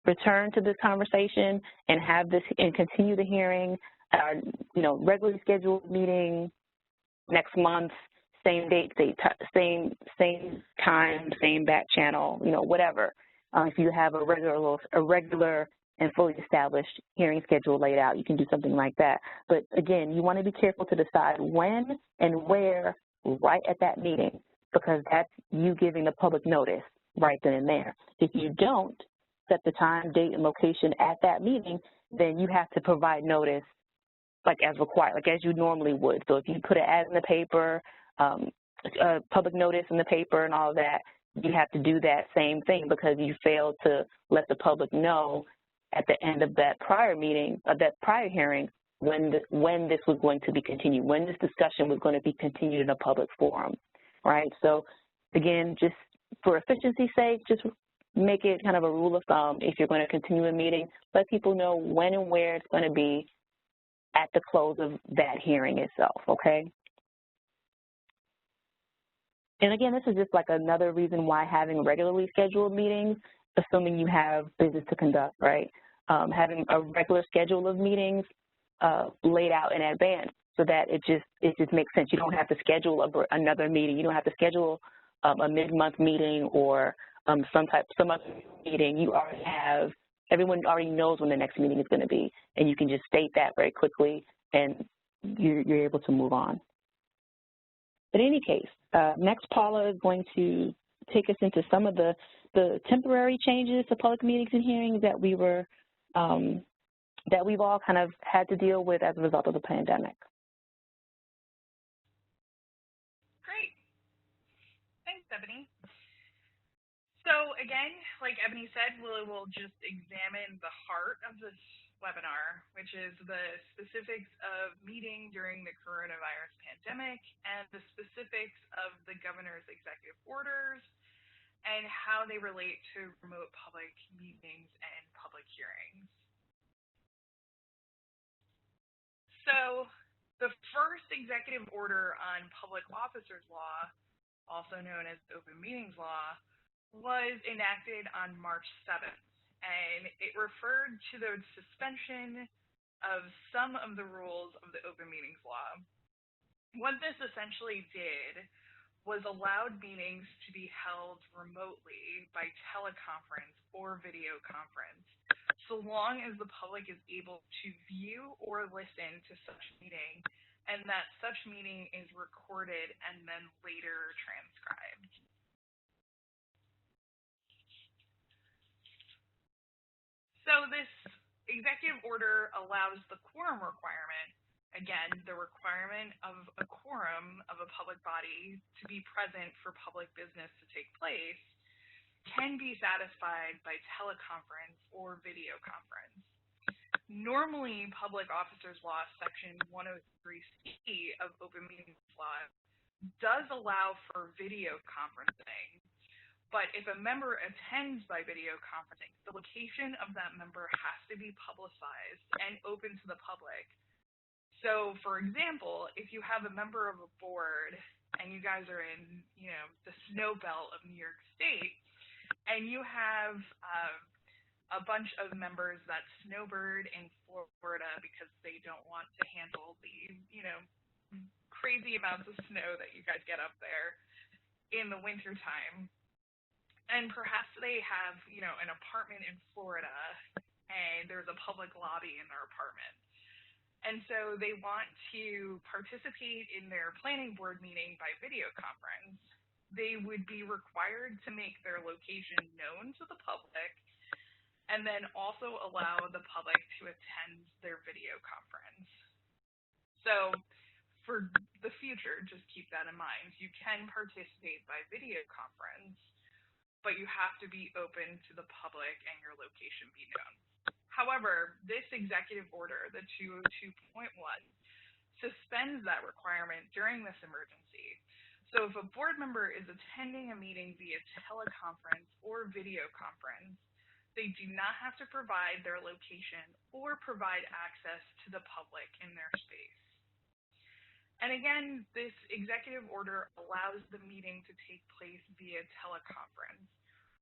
return to this conversation and have this and continue the hearing at our, regularly scheduled meeting next month. Same date, same time, same back channel, whatever. If you have a regular and fully established hearing schedule laid out, you can do something like that. But again, you want to be careful to decide when and where right at that meeting, because that's you giving the public notice right then and there. If you don't set the time, date, and location at that meeting, then you have to provide notice like as required, like as you normally would. So if you put an ad in the paper, public notice in the paper and all of that, you have to do that same thing because you failed to let the public know at the end of that prior meeting, of that prior hearing, when this was going to be continued, when this discussion was going to be continued in a public forum, right? So again, just for efficiency's sake, just make it kind of a rule of thumb. If you're going to continue a meeting, let people know when and where it's going to be at the close of that hearing itself, okay? And again, this is just like another reason why having regularly scheduled meetings, assuming you have business to conduct, right? Having a regular schedule of meetings laid out in advance so that it just makes sense. You don't have to schedule another meeting. You don't have to schedule a mid-month meeting or some other meeting. You already have, everyone already knows when the next meeting is going to be, and you can just state that very quickly, and you're able to move on. In any case, next Paula is going to take us into some of the temporary changes to public meetings and hearings that we've all kind of had to deal with as a result of the pandemic.
Great. Thanks, Ebony. So again, like Ebony said, we'll just examine the heart of this webinar, which is the specifics of meeting during the coronavirus pandemic and the specifics of the governor's executive orders, and how they relate to remote public meetings and public hearings. So the first executive order on public officers law, also known as open meetings law, was enacted on March 7th, and it referred to the suspension of some of the rules of the open meetings law. What this essentially did was allowed meetings to be held remotely by teleconference or video conference, so long as the public is able to view or listen to such meeting, and that such meeting is recorded and then later transcribed. So this executive order allows the quorum requirement, again, the requirement of a quorum of a public body to be present for public business to take place, can be satisfied by teleconference or video conference. Normally, Public Officers Law Section 103C of Open Meetings Law does allow for video conferencing, but if a member attends by video conferencing, the location of that member has to be publicized and open to the public. So, for example, if you have a member of a board and you guys are in, the snow belt of New York State, and you have a bunch of members that snowbird in Florida because they don't want to handle the, crazy amounts of snow that you guys get up there in the wintertime. And perhaps they have, an apartment in Florida, and there's a public lobby in their apartment. And so they want to participate in their planning board meeting by video conference. They would be required to make their location known to the public, and then also allow the public to attend their video conference. So for the future, just keep that in mind. You can participate by video conference, but you have to be open to the public and your location be known. However, this executive order, the 202.1, suspends that requirement during this emergency. So if a board member is attending a meeting via teleconference or video conference, they do not have to provide their location or provide access to the public in their space. And again, this executive order allows the meeting to take place via teleconference,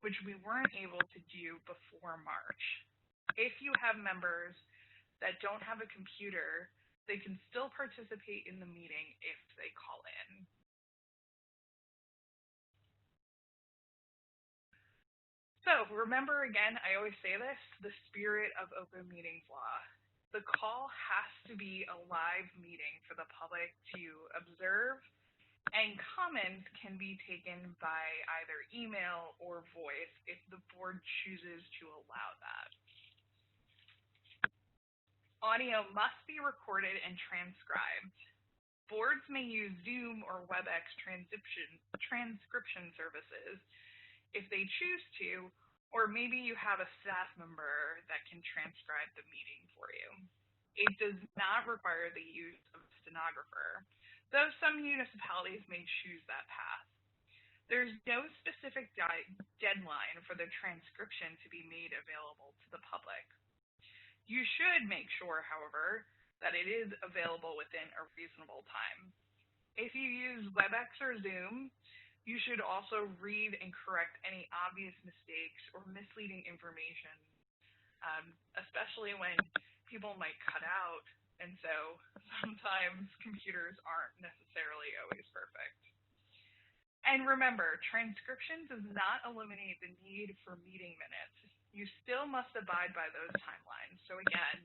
which we weren't able to do before March. If you have members that don't have a computer, they can still participate in the meeting if they call in. So remember, again, I always say this, the spirit of open meetings law. The call has to be a live meeting for the public to observe, and comments can be taken by either email or voice if the board chooses to allow that. Audio must be recorded and transcribed. Boards may use Zoom or WebEx transcription services if they choose to, or maybe you have a staff member that can transcribe the meeting for you. It does not require the use of a stenographer, though some municipalities may choose that path. There's no specific deadline for the transcription to be made available to the public. You should make sure, however, that it is available within a reasonable time. If you use WebEx or Zoom, you should also read and correct any obvious mistakes or misleading information, especially when people might cut out, and so sometimes computers aren't necessarily always perfect. And remember, transcription does not eliminate the need for meeting minutes. You still must abide by those timelines. So again,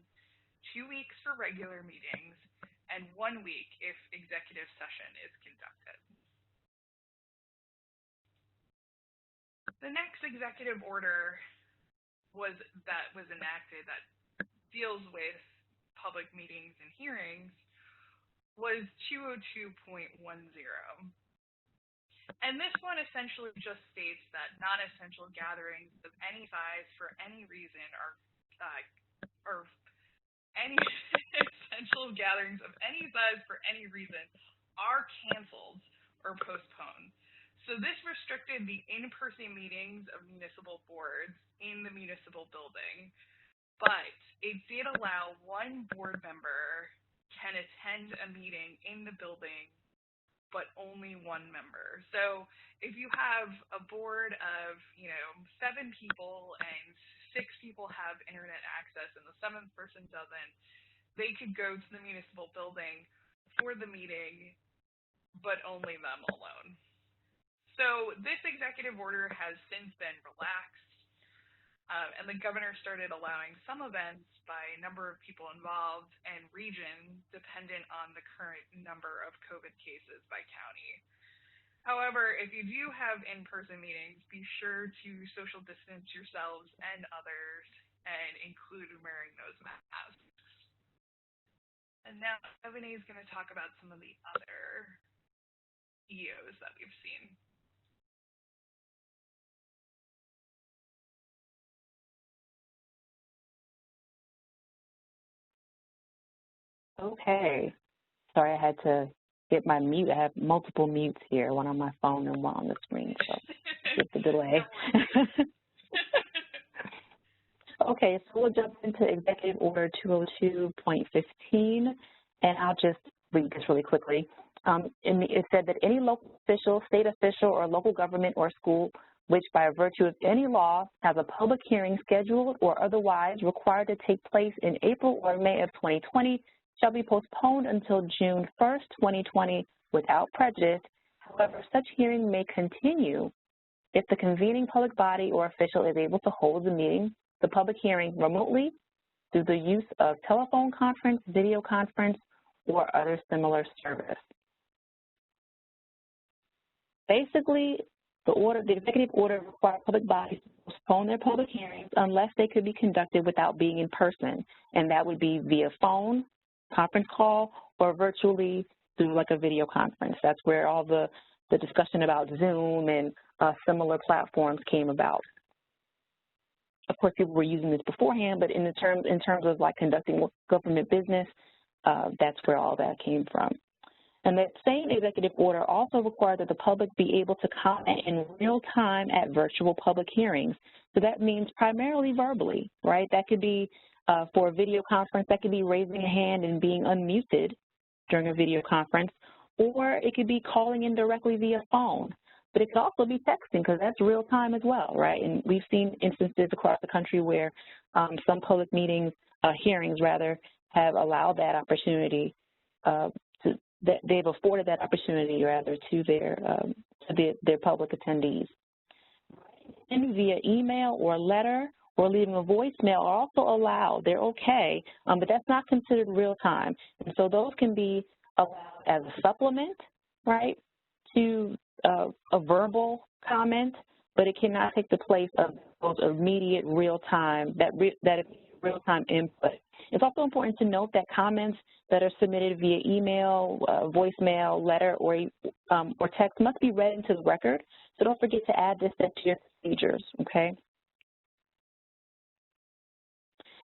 2 weeks for regular meetings and 1 week if executive session is conducted. The next executive order that was enacted that deals with public meetings and hearings was 202.10. And this one essentially just states that non-essential gatherings of any size for any reason or any essential gatherings of any size for any reason are canceled or postponed. So this restricted the in-person meetings of municipal boards in the municipal building, but it did allow one board member can attend a meeting in the building, but only one member. So if you have a board of, 7 people and 6 people have internet access and the 7th person doesn't, they could go to the municipal building for the meeting, but only them alone. So this executive order has since been relaxed, and the governor started allowing some events by number of people involved and region dependent on the current number of COVID cases by county. However, if you do have in-person meetings, be sure to social distance yourselves and others and include wearing those masks. And now Ebony is going to talk about some of the other EOs that we've seen.
Okay. Sorry, I had to get my mute. I have multiple mutes here, one on my phone and one on the screen, so just the delay. Okay, so we'll jump into Executive Order 202.15, and I'll just read this really quickly. It said that any local official, state official, or local government or school which by virtue of any law has a public hearing scheduled or otherwise required to take place in April or May of 2020 shall be postponed until June 1st, 2020 without prejudice. However, such hearing may continue if the convening public body or official is able to hold the public hearing remotely through the use of telephone conference, video conference, or other similar service. Basically, the executive order requires public bodies to postpone their public hearings unless they could be conducted without being in person, and that would be via phone, conference call, or virtually through like a video conference. That's where all the discussion about Zoom and similar platforms came about. Of course, people were using this beforehand, but in terms of like conducting government business, that's where all that came from. And that same executive order also required that the public be able to comment in real time at virtual public hearings. So that means primarily verbally, right? That could be for a video conference, that could be raising a hand and being unmuted during a video conference, or it could be calling in directly via phone. But it could also be texting because that's real time as well, right? And we've seen instances across the country where some public meetings, hearings rather, have allowed that opportunity that they've afforded that opportunity rather to their public attendees. And via email or letter or leaving a voicemail are also allowed. They're okay, but that's not considered real time. And so those can be allowed as a supplement, right, to a verbal comment, but it cannot take the place of those immediate real-time, that real-time input. It's also important to note that comments that are submitted via email, voicemail, letter, or text must be read into the record. So don't forget to add this to your procedures, okay?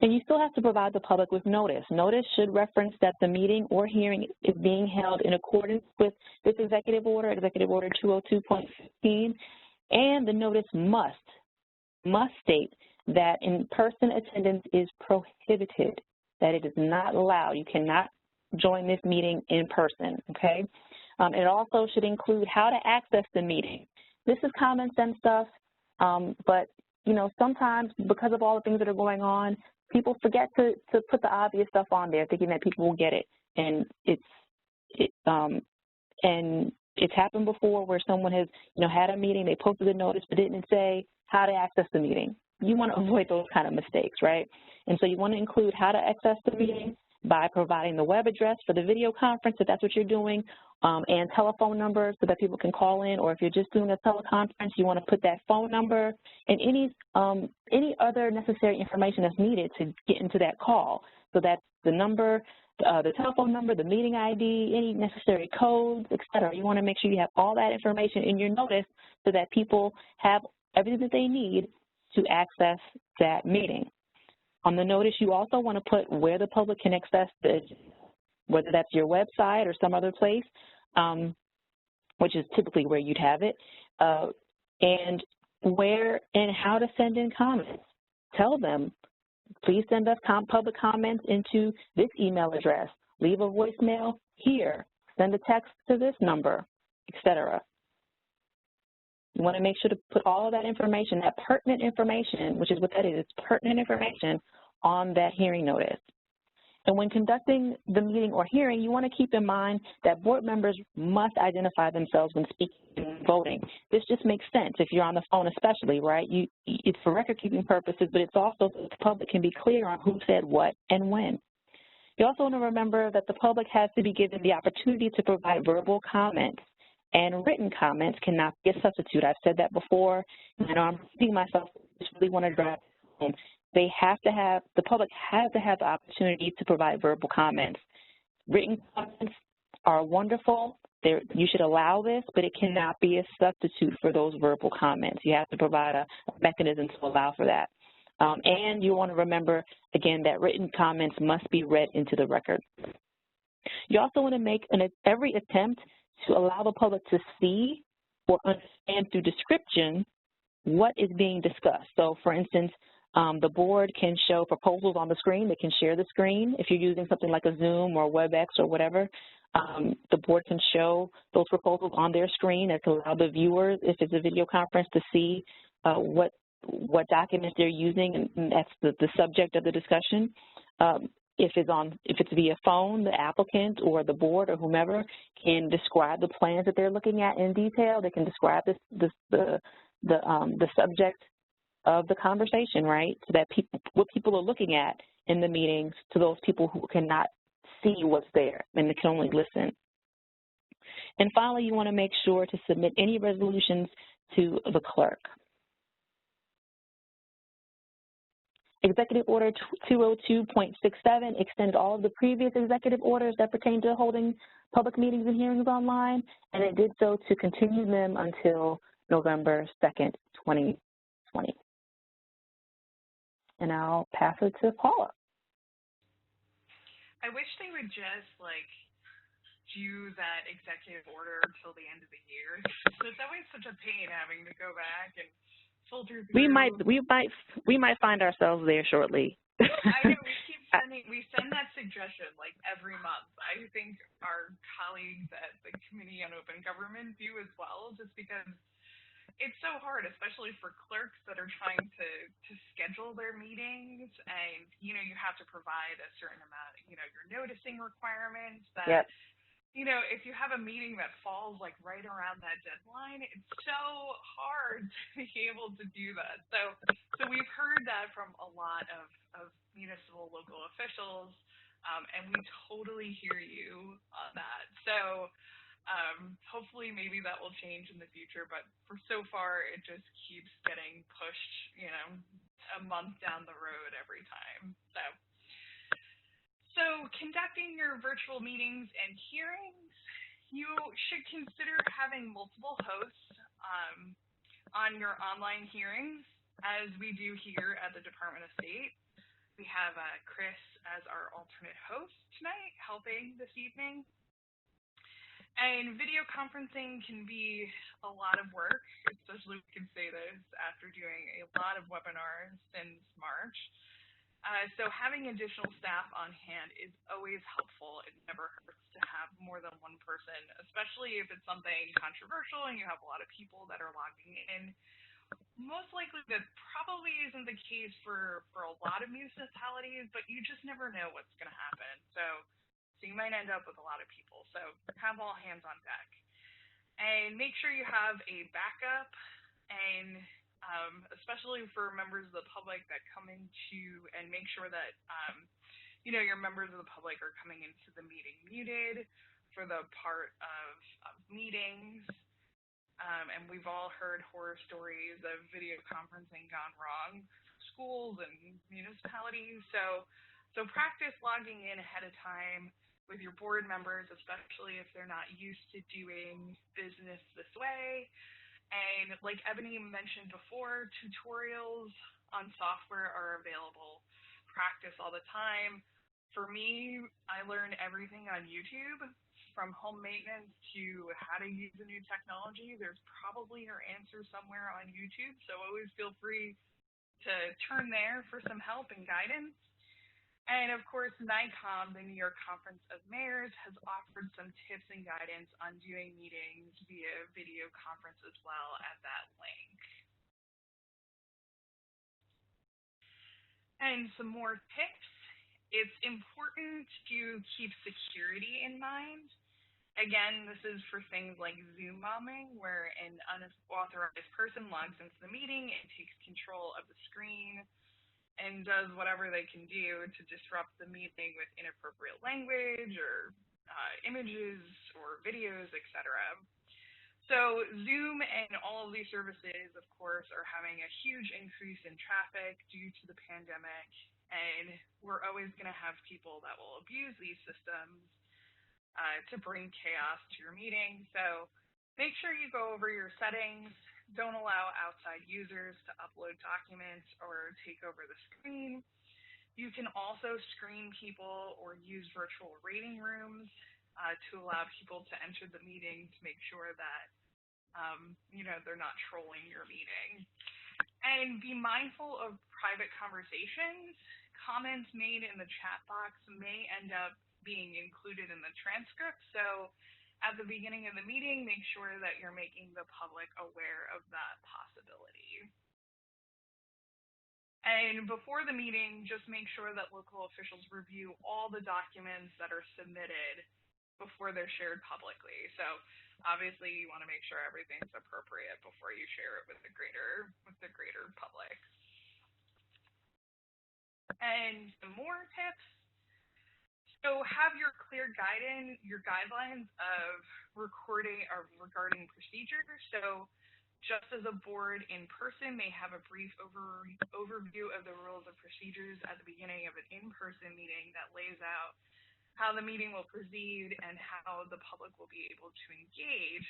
And you still have to provide the public with notice. Notice should reference that the meeting or hearing is being held in accordance with this Executive Order 202.15, and the notice must state that in-person attendance is prohibited, that it is not allowed. You cannot join this meeting in person, okay? It also should include how to access the meeting. This is common sense stuff, but, you know, sometimes because of all the things that are going on, people forget to put the obvious stuff on there, thinking that people will get it. And it's happened before where someone has, you know, had a meeting, they posted a notice, but didn't say how to access the meeting. You want to avoid those kind of mistakes, right? And so you want to include how to access the meeting by providing the web address for the video conference, if that's what you're doing, and telephone number so that people can call in, or if you're just doing a teleconference, you want to put that phone number and any other necessary information that's needed to get into that call. So that's the number, the telephone number, the meeting ID, any necessary codes, et cetera. You want to make sure you have all that information in your notice so that people have everything that they need to access that meeting. On the notice, you also want to put where the public can access the, whether that's your website or some other place. which is typically where you'd have it, and where and how to send in comments. Tell them, please send us public comments into this email address. Leave a voicemail here. Send a text to this number, etc. You want to make sure to put all of that information, that pertinent information, which is what that is, pertinent information on that hearing notice. And when conducting the meeting or hearing, you want to keep in mind that board members must identify themselves when speaking and voting. This just makes sense if you're on the phone especially, right? It's for record-keeping purposes, but it's also so the public can be clear on who said what and when. You also want to remember that the public has to be given the opportunity to provide verbal comments, and written comments cannot be a substitute. I've said that before, and I know I'm repeating myself, I just really want to drive home. The public has to have the opportunity to provide verbal comments. Written comments are wonderful. You should allow this, but it cannot be a substitute for those verbal comments. You have to provide a mechanism to allow for that. And you want to remember, again, that written comments must be read into the record. You also want to make every attempt to allow the public to see or understand through description what is being discussed. So, for instance, the board can show proposals on the screen. They can share the screen. If you're using something like a Zoom or WebEx or whatever, the board can show those proposals on their screen. It can allow the viewers, if it's a video conference, to see what documents they're using, and that's the subject of the discussion. If it's via phone, the applicant or the board or whomever can describe the plans that they're looking at in detail. They can describe the subject of the conversation, right? So that what people are looking at in the meetings to those people who cannot see what's there and they can only listen. And finally, you want to make sure to submit any resolutions to the clerk. Executive Order 202.67 extends all of the previous executive orders that pertain to holding public meetings and hearings online, and it did so to continue them until November 2nd, 2020. And I'll pass it to Paula.
I wish they would just, do that executive order until the end of the year. So it's always such a pain having to go back and filter through.
We might find ourselves there shortly.
I know, we send that suggestion every month. I think our colleagues at the Committee on Open Government do as well, just because it's so hard, especially for clerks that are trying to schedule their meetings, and you have to provide a certain amount, your noticing requirements that,
yep.
If you have a meeting that falls right around that deadline, it's so hard to be able to do that. So we've heard that from a lot of municipal local officials, and we totally hear you on that. So hopefully maybe that will change in the future, but for so far it just keeps getting pushed, a month down the road every time. So conducting your virtual meetings and hearings, you should consider having multiple hosts on your online hearings, as we do here at the Department of State. We have Chris as our alternate host tonight, helping this evening. And video conferencing can be a lot of work, especially we can say this after doing a lot of webinars since March. So having additional staff on hand is always helpful. It never hurts to have more than one person, especially if it's something controversial and you have a lot of people that are logging in. Most likely that probably isn't the case for a lot of municipalities, but you just never know what's going to happen. So you might end up with a lot of people. So have all hands on deck. And make sure you have a backup, and especially for members of the public that come into, and make sure that, your members of the public are coming into the meeting muted for the part of meetings. And we've all heard horror stories of video conferencing gone wrong, schools and municipalities. So practice logging in ahead of time with your board members, especially if they're not used to doing business this way. And like Ebony mentioned before, tutorials on software are available. Practice all the time. For me, I learn everything on YouTube from home maintenance to how to use a new technology, there's probably your answer somewhere on YouTube, so always feel free to turn there for some help and guidance. And of course, NICOM, the New York Conference of Mayors, has offered some tips and guidance on doing meetings via video conference as well at that link. And some more tips. It's important to keep security in mind. Again, this is for things like Zoom bombing, where an unauthorized person logs into the meeting and takes control of the screen and does whatever they can do to disrupt the meeting with inappropriate language or images or videos, etc. So Zoom and all of these services, of course, are having a huge increase in traffic due to the pandemic, and we're always going to have people that will abuse these systems to bring chaos to your meeting. So make sure you go over your settings. Don't allow outside users to upload documents or take over the screen. You can also screen people or use virtual waiting rooms to allow people to enter the meeting to make sure that they're not trolling your meeting. And be mindful of private conversations. Comments made in the chat box may end up being included in the transcript. So at the beginning of the meeting, make sure that you're making the public aware of that possibility. And before the meeting, just make sure that local officials review all the documents that are submitted before they're shared publicly. So obviously you want to make sure everything's appropriate before you share it with the greater public. And some more tips. So have your clear guidelines of recording or regarding procedures. So just as a board in person may have a brief overview of the rules and procedures at the beginning of an in-person meeting that lays out how the meeting will proceed and how the public will be able to engage.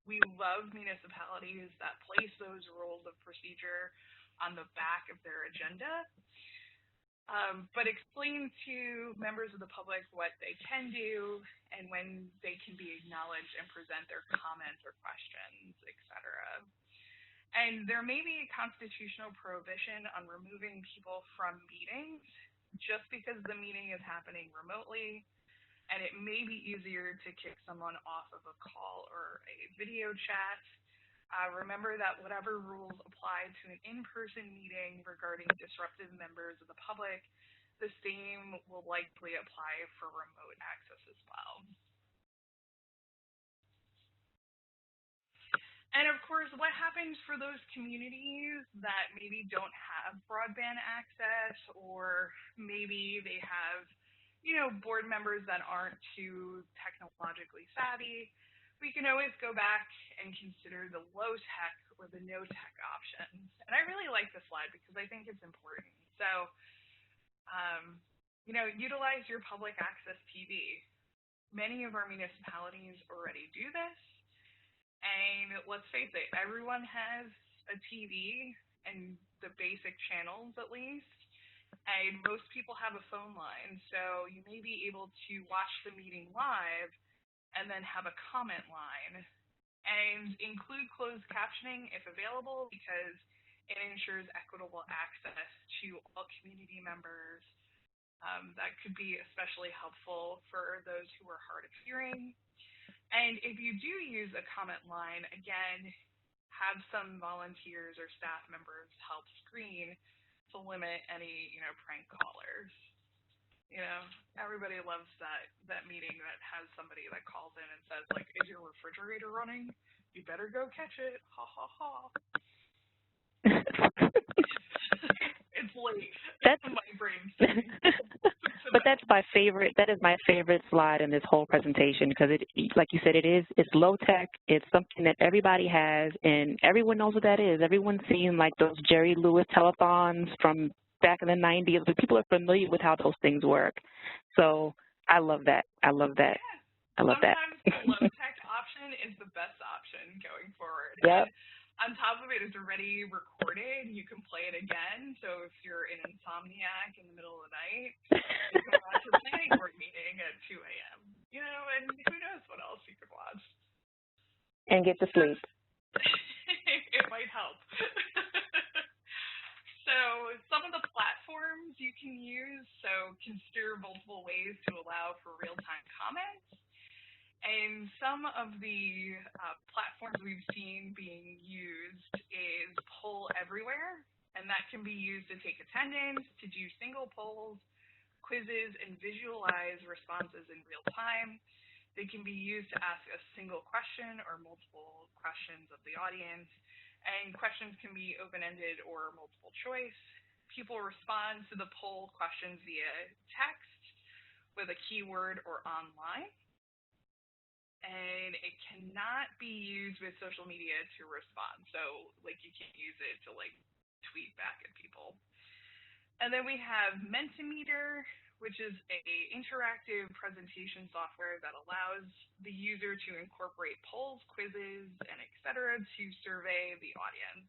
We love municipalities that place those rules of procedure on the back of their agenda. But explain to members of the public what they can do and when they can be acknowledged and present their comments or questions, etc. And there may be a constitutional prohibition on removing people from meetings just because the meeting is happening remotely, and it may be easier to kick someone off of a call or a video chat. Remember that whatever rules apply to an in-person meeting regarding disruptive members of the public, the same will likely apply for remote access as well. And of course, what happens for those communities that maybe don't have broadband access, or maybe they have, board members that aren't too technologically savvy? We can always go back and consider the low tech or the no tech options. And I really like this slide because I think it's important. So, utilize your public access TV. Many of our municipalities already do this. And let's face it, everyone has a TV and the basic channels at least. And most people have a phone line. So you may be able to watch the meeting live and then have a comment line, and include closed captioning if available because it ensures equitable access to all community members. That could be especially helpful for those who are hard of hearing. And if you do use a comment line, again, have some volunteers or staff members help screen to limit any, prank callers. Everybody loves that meeting that has somebody that calls in and says, like, is your refrigerator running? You better go catch it. Ha, ha, ha. It's late. That's my brain's saying.
But that's my favorite. That is my favorite slide in this whole presentation because it, like you said, it's low tech. It's something that everybody has, and everyone knows what that is. Everyone's seen like those Jerry Lewis telethons from back in the 90s, but people are familiar with how those things work. So I love that. I love that.
Yeah.
I love that.
Sometimes the low-tech option is the best option going forward.
Yep.
And on top of it, it's already recorded. You can play it again. So if you're an insomniac in the middle of the night, you can watch a planning board meeting at 2 a.m. You know, and who knows what else you could watch.
And get to sleep.
It might help. So some of the platforms you can use, so consider multiple ways to allow for real-time comments. And some of the platforms we've seen being used is Poll Everywhere, and that can be used to take attendance, to do single polls, quizzes, and visualize responses in real time. They can be used to ask a single question or multiple questions of the audience, and questions can be open-ended or multiple choice. People respond to the poll questions via text with a keyword or online. And it cannot be used with social media to respond. So, like, you can't use it to, like, tweet back at people. And then we have Mentimeter, which is a interactive presentation software that allows the user to incorporate polls, quizzes, and et cetera to survey the audience.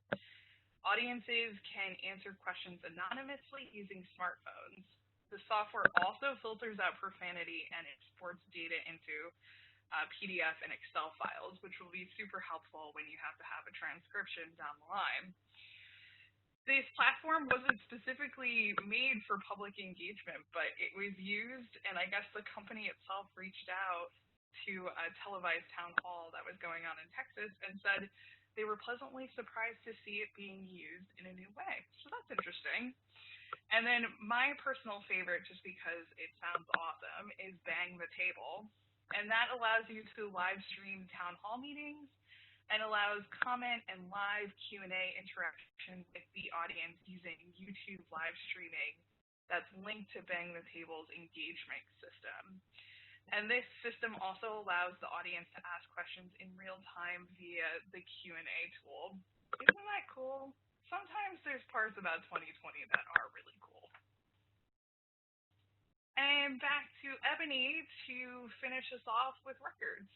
Audiences can answer questions anonymously using smartphones. The software also filters out profanity and exports data into PDF and Excel files, which will be super helpful when you have to have a transcription down the line. This platform wasn't specifically made for public engagement, but it was used, and I guess the company itself reached out to a televised town hall that was going on in Texas and said they were pleasantly surprised to see it being used in a new way. So that's interesting. And then my personal favorite, just because it sounds awesome, is Bang the Table. And that allows you to live stream town hall meetings and allows comment and live Q&A interaction with the audience using YouTube live streaming that's linked to Bang the Table's engagement system. And this system also allows the audience to ask questions in real time via the Q&A tool. Isn't that cool? Sometimes there's parts about 2020 that are really cool. And back to Ebony to finish us off with records.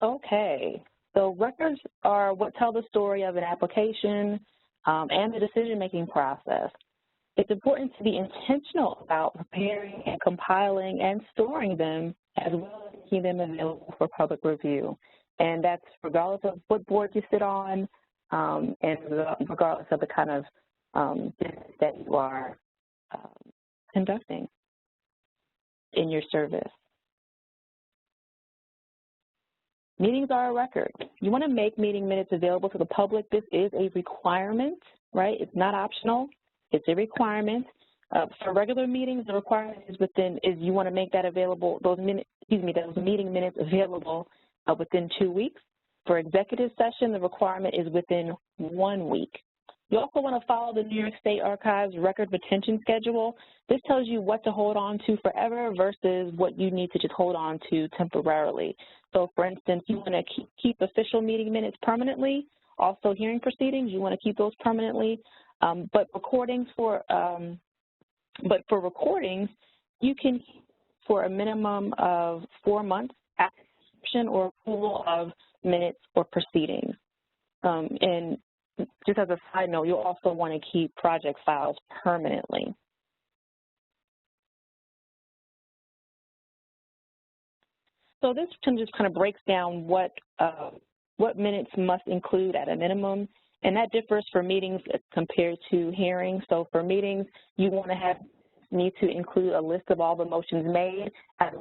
Okay, so records are what tell the story of an application and the decision-making process. It's important to be intentional about preparing and compiling and storing them, as well as making them available for public review. And that's regardless of what board you sit on and regardless of the kind of business that you are conducting in your service. Meetings are a record. You want to make meeting minutes available to the public. This is a requirement, right? It's not optional. It's a requirement. For regular meetings, the requirement is you want to make that available, those meeting minutes available within 2 weeks. For executive session, the requirement is within 1 week. You also want to follow the New York State Archives record retention schedule. This tells you what to hold on to forever versus what you need to just hold on to temporarily. So, for instance, you want to keep official meeting minutes permanently. Also, hearing proceedings, you want to keep those permanently. But for recordings, you can for a minimum of 4 months after subscription or approval of minutes or proceedings. And just as a side note, you'll also want to keep project files permanently. So this just kind of breaks down what minutes must include at a minimum, and that differs for meetings compared to hearings. So for meetings, you want to need to include a list of all the motions made as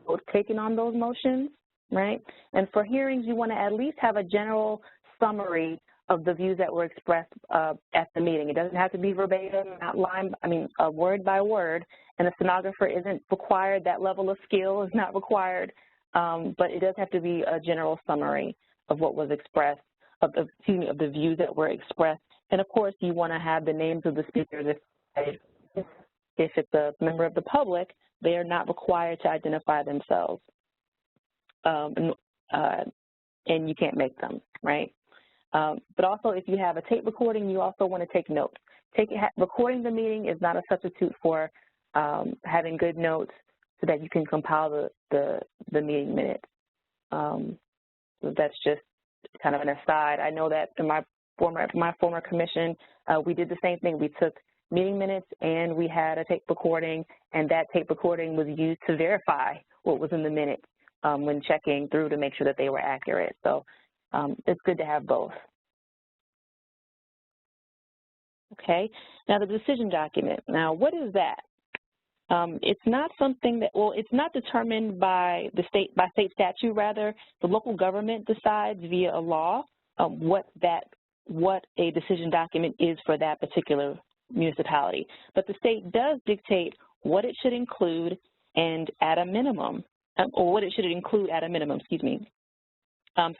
well as taken on those motions, right? And for hearings, you want to at least have a general summary of the views that were expressed at the meeting. It doesn't have to be verbatim, not word by word, and the stenographer isn't required. That level of skill is not required, but it does have to be a general summary of what was expressed, of the views that were expressed. And of course, you want to have the names of the speakers. If it's a member of the public, they are not required to identify themselves, and you can't make them, right? But also, if you have a tape recording, you also want to take notes. Recording the meeting is not a substitute for having good notes so that you can compile the meeting minutes. So that's just kind of an aside. I know that in my former commission, we did the same thing. We took meeting minutes and we had a tape recording, and that tape recording was used to verify what was in the minutes when checking through to make sure that they were accurate. So it's good to have both. Okay, now the decision document. Now, what is that? It's not something that, well, it's not determined by the state statute, rather. The local government decides via a law what a decision document is for that particular municipality. But the state does dictate what it should include and at a minimum, or what it should include at a minimum, excuse me.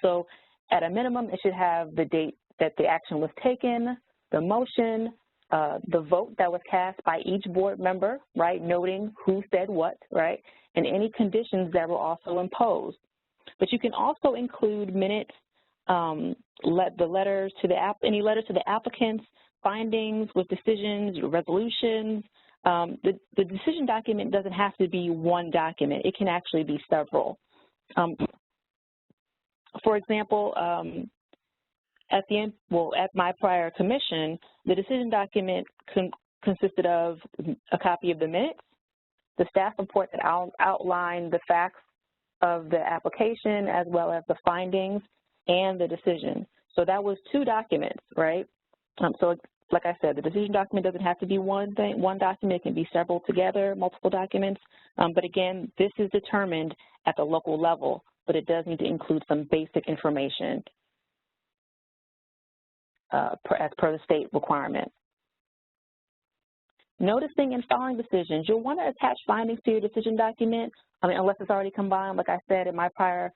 So at a minimum, it should have the date that the action was taken, the motion, the vote that was cast by each board member, right, noting who said what, right, and any conditions that were also imposed. But you can also include minutes, any letters to the applicants, findings with decisions, resolutions. The decision document doesn't have to be one document. It can actually be several. For example, at my prior commission, the decision document consisted of a copy of the minutes, the staff report that outlined the facts of the application, as well as the findings and the decision. So that was 2 documents, right? So like I said, the decision document doesn't have to be one document. It can be several together, multiple documents. But again, this is determined at the local level, but it does need to include some basic information as per the state requirement. Noticing and filing decisions. You'll want to attach findings to your decision document, unless it's already combined. Like I said, in my prior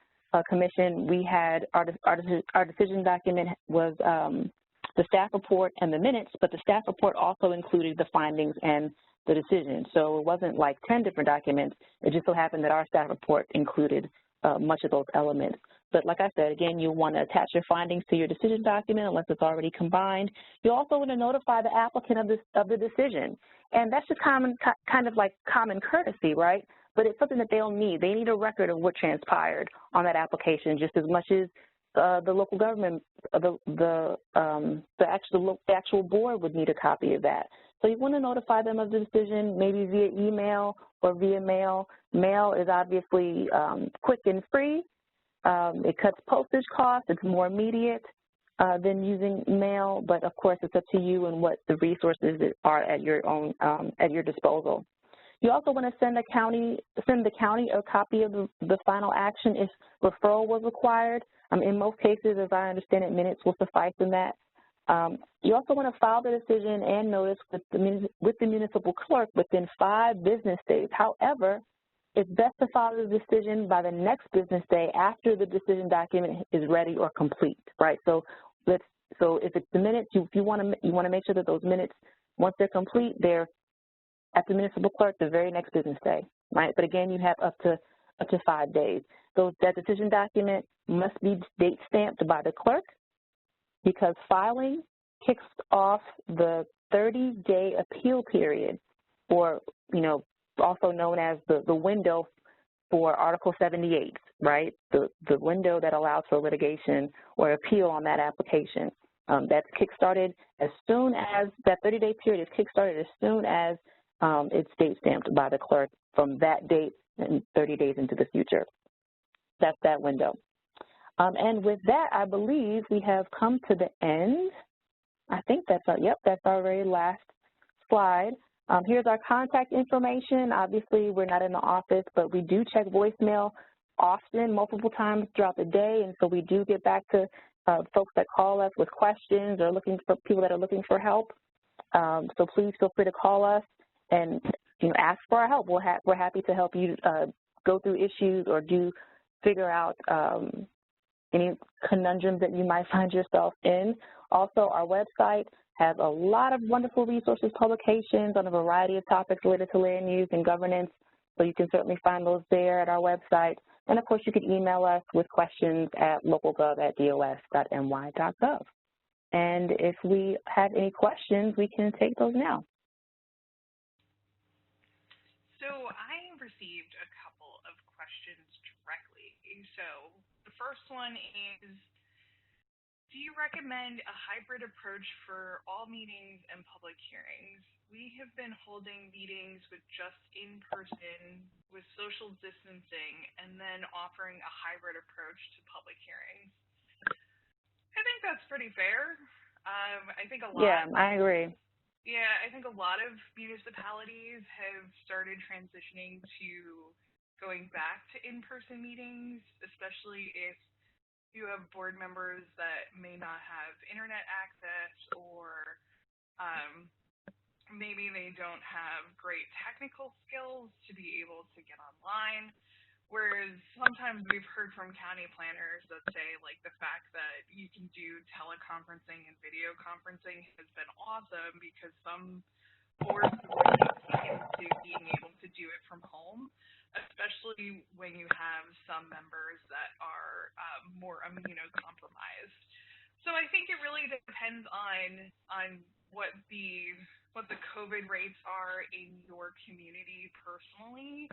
commission, we had our decision document was the staff report and the minutes, but the staff report also included the findings and the decision. So it wasn't like 10 different documents. It just so happened that our staff report included much of those elements. But like I said, again, you want to attach your findings to your decision document unless it's already combined. You also want to notify the applicant of the decision. And that's just kind of like common courtesy, right? But it's something that they'll need. They need a record of what transpired on that application just as much as the local government, the actual board would need a copy of that. So you want to notify them of the decision, maybe via email or via mail. Mail is obviously quick and free. It cuts postage costs. It's more immediate than using mail, but of course it's up to you and what the resources are at your own at your disposal. You also want to send the county a copy of the final action if referral was required. In most cases, as I understand it, minutes will suffice in that. You also want to file the decision and notice with the municipal clerk within 5 business days. However, it's best to file the decision by the next business day after the decision document is ready or complete, right? So if it's the minutes, you want to make sure that those minutes, once they're complete, they're at the municipal clerk the very next business day, right? But again, you have up to 5 days. That decision document must be date stamped by the clerk because filing kicks off the 30-day appeal period, or also known as the window for Article 78, right? The window that allows for litigation or appeal on that application. That's kickstarted as soon as that 30-day period is kickstarted as soon as it's date stamped by the clerk from that date and 30 days into the future. That's that window. And with that, I believe we have come to the end. I think that's our very last slide. Here's our contact information. Obviously, we're not in the office, but we do check voicemail often, multiple times throughout the day, and so we do get back to folks that call us with questions or looking for people that are looking for help. So please feel free to call us and ask for our help. We're happy to help you go through issues or figure out any conundrums that you might find yourself in. Also, our website has a lot of wonderful resources, publications on a variety of topics related to land use and governance, so you can certainly find those there at our website. And of course, you can email us with questions at localgov@dos.ny.gov. And if we have any questions, we can take those now.
So I received a couple of questions directly. So the first one is, Do you recommend a hybrid approach for all meetings and public hearings? We have been holding meetings with just in-person with social distancing and then offering a hybrid approach to public hearings. I think that's pretty fair. I think a lot.
Yeah, I agree.
Yeah, I think a lot of municipalities have started transitioning to going back to in-person meetings, especially if you have board members that may not have internet access or maybe they don't have great technical skills to be able to get online. Whereas sometimes we've heard from county planners that say, like, the fact that you can do teleconferencing and video conferencing has been awesome because some boards have really taken to being able to do it from home, especially when you have some members that are more immunocompromised. So I think it really depends on what the COVID rates are in your community personally.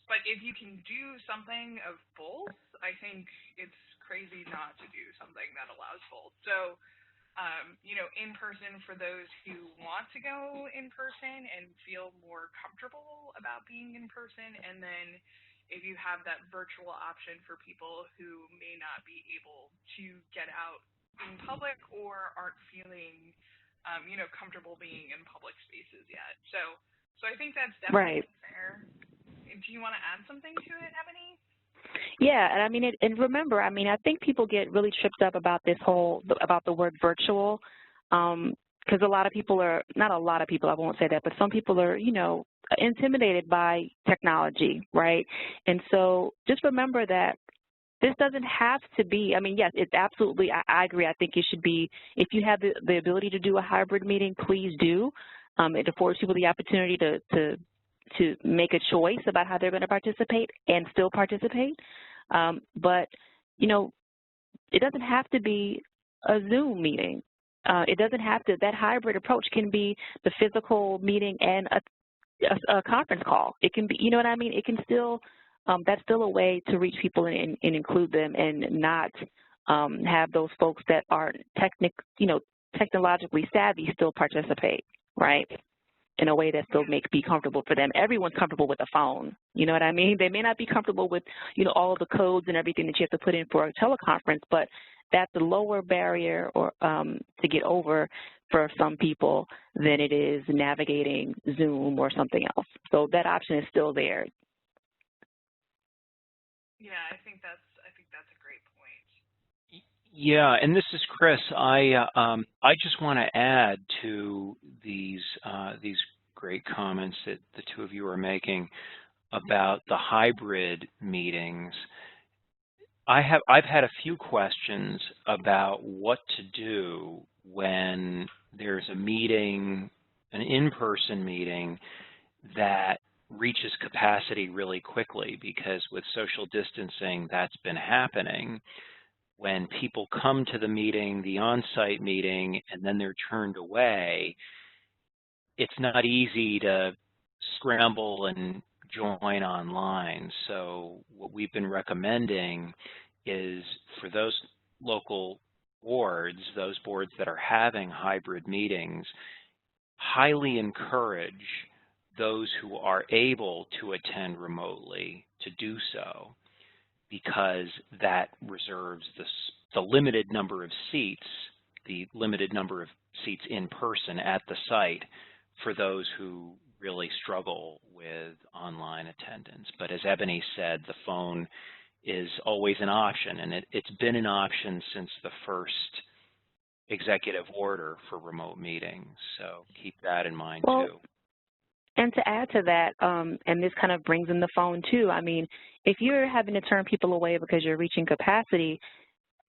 But if you can do something of both, I think it's crazy not to do something that allows both. So, in person for those who want to go in person and feel more comfortable about being in person, and then if you have that virtual option for people who may not be able to get out in public or aren't feeling, comfortable being in public spaces yet. So I think that's definitely fair. Do you want to add something to it, Ebony?
Yeah, and I mean, and remember, I mean, I think people get really tripped up about about the word virtual, because a lot of people are, not a lot of people, I won't say that, but some people are, intimidated by technology, right? And so just remember that this doesn't have to be, I mean, yes, it's absolutely, I agree, I think it should be, if you have the ability to do a hybrid meeting, please do. It affords people the opportunity to make a choice about how they're going to participate and still participate. But, it doesn't have to be a Zoom meeting. It doesn't have to, that hybrid approach can be the physical meeting and a conference call. It can be, you know what I mean? It can still, that's still a way to reach people and include them and not have those folks that are technologically savvy still participate, right? In a way that still be comfortable for them. Everyone's comfortable with a phone. You know what I mean? They may not be comfortable with, all of the codes and everything that you have to put in for a teleconference, but that's a lower barrier or to get over for some people than it is navigating Zoom or something else. So that option is still there.
Yeah, I think that's a great point.
Yeah, and this is Chris. I just want to add to these great comments that the two of you are making about the hybrid meetings. I've had a few questions about what to do when there's a meeting, an in-person meeting that reaches capacity really quickly, because with social distancing that's been happening. When people come to the meeting, the on-site meeting, and then they're turned away, it's not easy to scramble and join online. So what we've been recommending is for those local boards, those boards that are having hybrid meetings, highly encourage those who are able to attend remotely to do so, because that reserves the limited number of seats, the limited number of seats in person at the site for those who really struggle with online attendance. But as Ebony said, the phone is always an option, and it's been an option since the first executive order for remote meetings. So keep that in mind too.
And to add to that, and this kind of brings in the phone too, I mean, if you're having to turn people away because you're reaching capacity,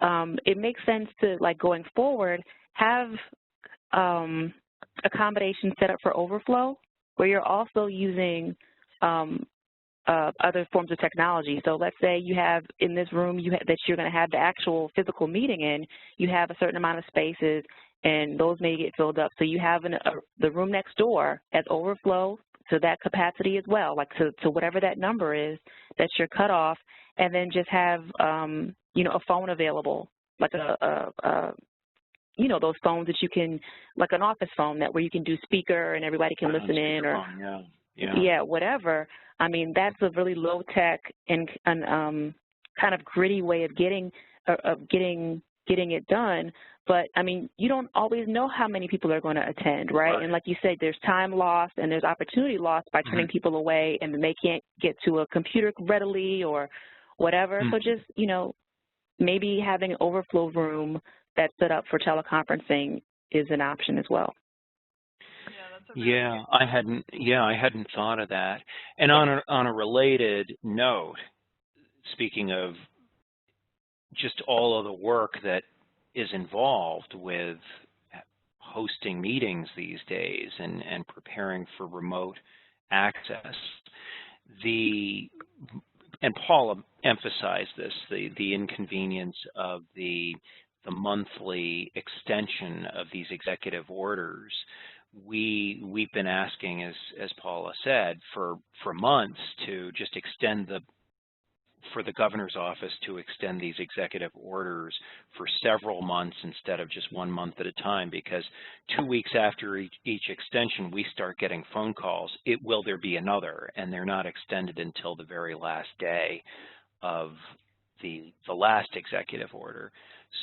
it makes sense to, like, going forward, have accommodations set up for overflow, where you're also using other forms of technology. So let's say you have in this room that you're going to have the actual physical meeting in, you have a certain amount of spaces, and those may get filled up. So you have the room next door as overflow to that capacity as well, like to whatever that number is, that's your cutoff, and then just have a phone available you know, those phones that you can, like an office phone where you can do speaker and everybody can listen in, or yeah, whatever. I mean, that's a really low tech and kind of gritty way of getting it done. But I mean, you don't always know how many people are going to attend, right? And like you said, there's time lost and there's opportunity lost by turning people away, and then they can't get to a computer readily or whatever. So just, you know, maybe having an overflow room that's set up for teleconferencing is an option as well.
Yeah, I hadn't thought of that. And on a related note, speaking of just all of the work that is involved with hosting meetings these days and preparing for remote access, and Paula emphasized this, the inconvenience of the monthly extension of these executive orders. We've been asking, as Paula said, for months to just extend for the governor's office to extend these executive orders for several months instead of just 1 month at a time, because 2 weeks after each extension, we start getting phone calls. Will there be another? And they're not extended until the very last day of the last executive order.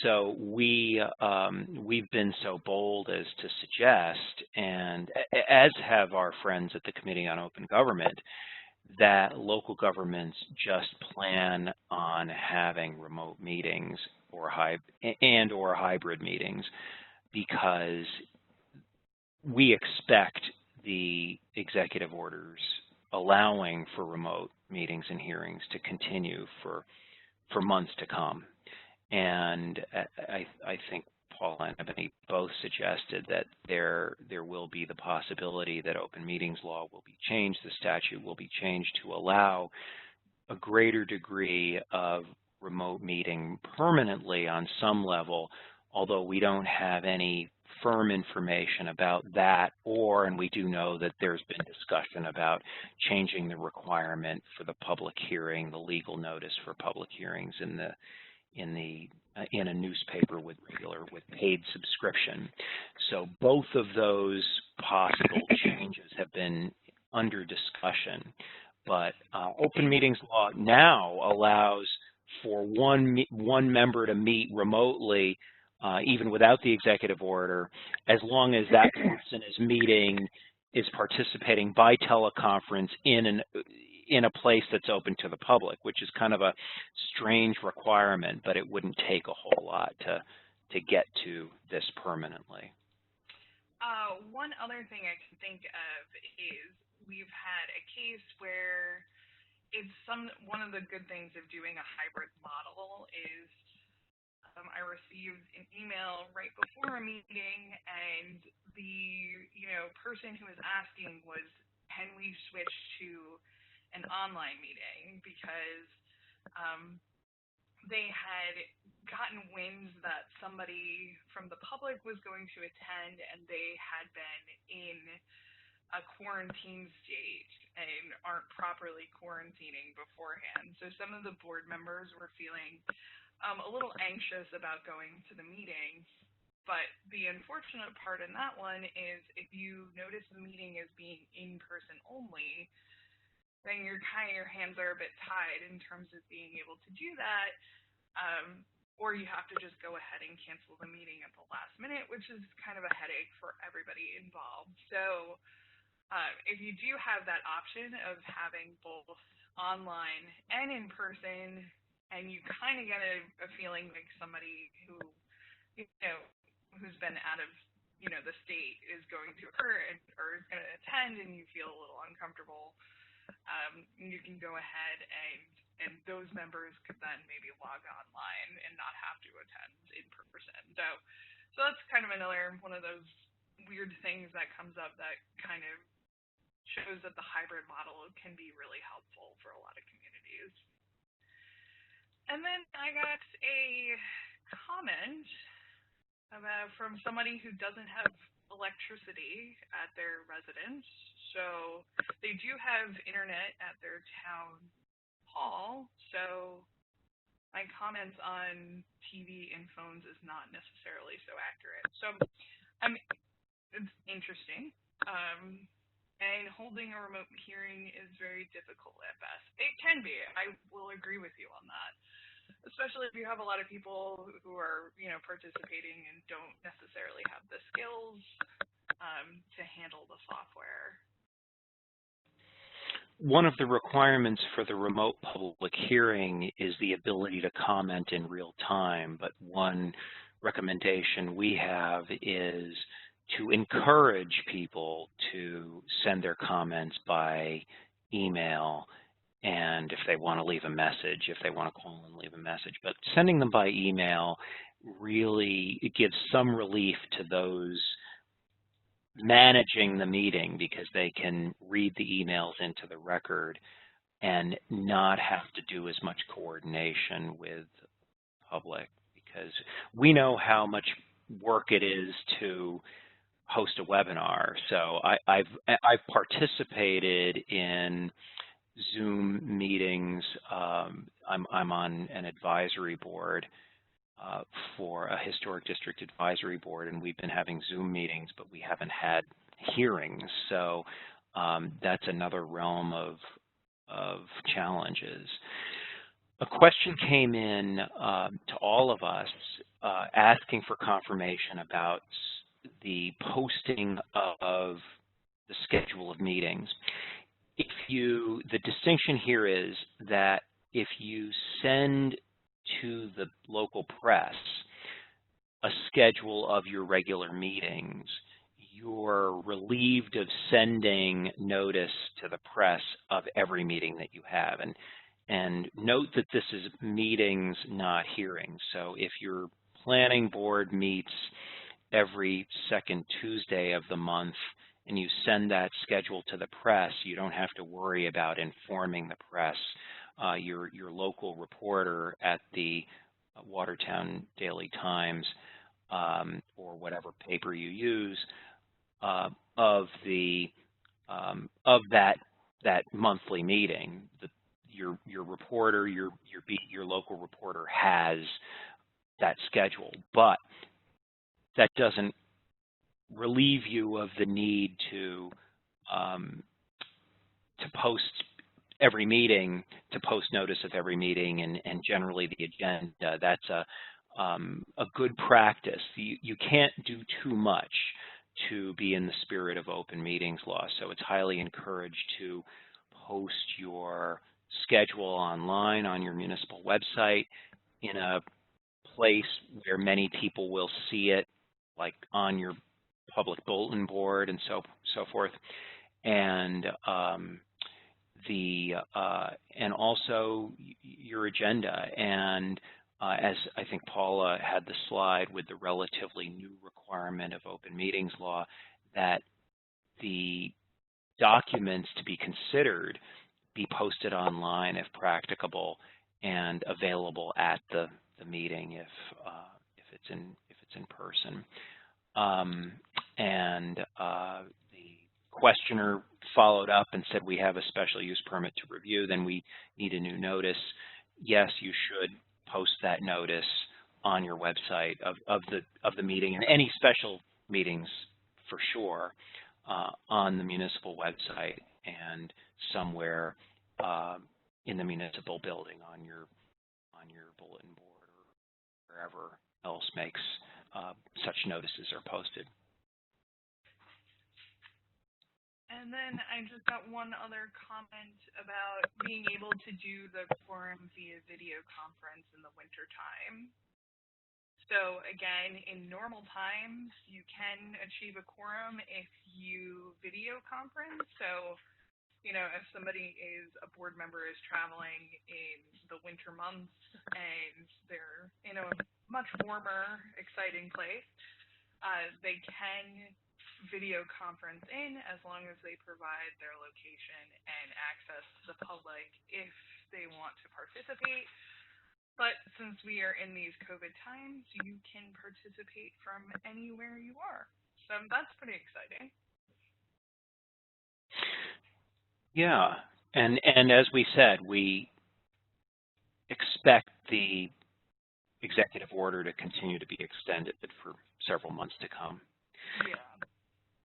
So we've been so bold as to suggest, and as have our friends at the Committee on Open Government, that local governments just plan on having remote meetings or hybrid meetings, because we expect the executive orders allowing for remote meetings and hearings to continue for months to come. And I think Paula and Ebony both suggested that there will be the possibility that open meetings law will be changed, the statute will be changed to allow a greater degree of remote meeting permanently on some level, although we don't have any firm information about that, and we do know that there's been discussion about changing the requirement for the public hearing, the legal notice for public hearings in a newspaper with paid subscription. So both of those possible changes have been under discussion. But open meetings law now allows for one member to meet remotely, even without the executive order, as long as that person is participating by teleconference in a place that's open to the public, which is kind of a strange requirement, but it wouldn't take a whole lot to get to this permanently.
One other thing I can think of is we've had a case where one of the good things of doing a hybrid model is I received an email right before a meeting, and the person who was asking was, can we switch to an online meeting, because they had gotten wind that somebody from the public was going to attend, and they had been in a quarantine state and aren't properly quarantining beforehand. So some of the board members were feeling a little anxious about going to the meeting. But the unfortunate part in that one is if you notice the meeting as being in person only, then your hands are a bit tied in terms of being able to do that, or you have to just go ahead and cancel the meeting at the last minute, which is kind of a headache for everybody involved. So if you do have that option of having both online and in person, and you kind of get a feeling like somebody who's been out of the state is going to occur or is going to attend, and you feel a little uncomfortable, you can go ahead and those members could then maybe log online and not have to attend in person. So that's kind of another one of those weird things that comes up that kind of shows that the hybrid model can be really helpful for a lot of communities. And then I got a comment from somebody who doesn't have electricity at their residence. So they do have internet at their town hall. So my comments on TV and phones is not necessarily so accurate. So it's interesting. And holding a remote hearing is very difficult at best. It can be. I will agree with you on that. Especially if you have a lot of people who are, participating and don't necessarily have the skills to handle the software.
One of the requirements for the remote public hearing is the ability to comment in real time, but one recommendation we have is to encourage people to send their comments by email, and if they want to leave a message, if they want to call and leave a message. But sending them by email really gives some relief to those managing the meeting, because they can read the emails into the record and not have to do as much coordination with the public, because we know how much work it is to host a webinar. So I've participated in Zoom meetings. I'm on an advisory board for a historic district advisory board, and we've been having Zoom meetings, but we haven't had hearings. So that's another realm of challenges. A question came in to all of us asking for confirmation about the posting of the schedule of meetings. The distinction here is that if you send to the local press a schedule of your regular meetings, you're relieved of sending notice to the press of every meeting that you have. And note that this is meetings, not hearings. So if your planning board meets every second Tuesday of the month and you send that schedule to the press, you don't have to worry about informing the press. Your local reporter at the Watertown Daily Times or whatever paper you use of that monthly meeting. Your reporter, your local reporter has that schedule, but that doesn't relieve you of the need to post every meeting, to post notice of every meeting and generally the agenda. That's a good practice. You can't do too much to be in the spirit of open meetings law, so it's highly encouraged to post your schedule online on your municipal website in a place where many people will see it, like on your public bulletin board and so forth, and and also your agenda. And as I think Paula had the slide with the relatively new requirement of open meetings law, that the documents to be considered be posted online if practicable and available at the meeting if it's in person. The questioner followed up and said, we have a special use permit to review, then we need a new notice. Yes, you should post that notice on your website of the meeting, and any special meetings for sure on the municipal website and somewhere in the municipal building on your bulletin board or wherever else makes such notices are posted.
And then I just got one other comment about being able to do the quorum via video conference in the winter time. So again, in normal times, you can achieve a quorum if you video conference. So, if somebody a board member is traveling in the winter months and they're in a much warmer, exciting place, they can video conference in as long as they provide their location and access to the public if they want to participate. But since we are in these COVID times, you can participate from anywhere you are. So that's pretty exciting.
Yeah, and as we said, we expect the executive order to continue to be extended for several months to come.
Yeah.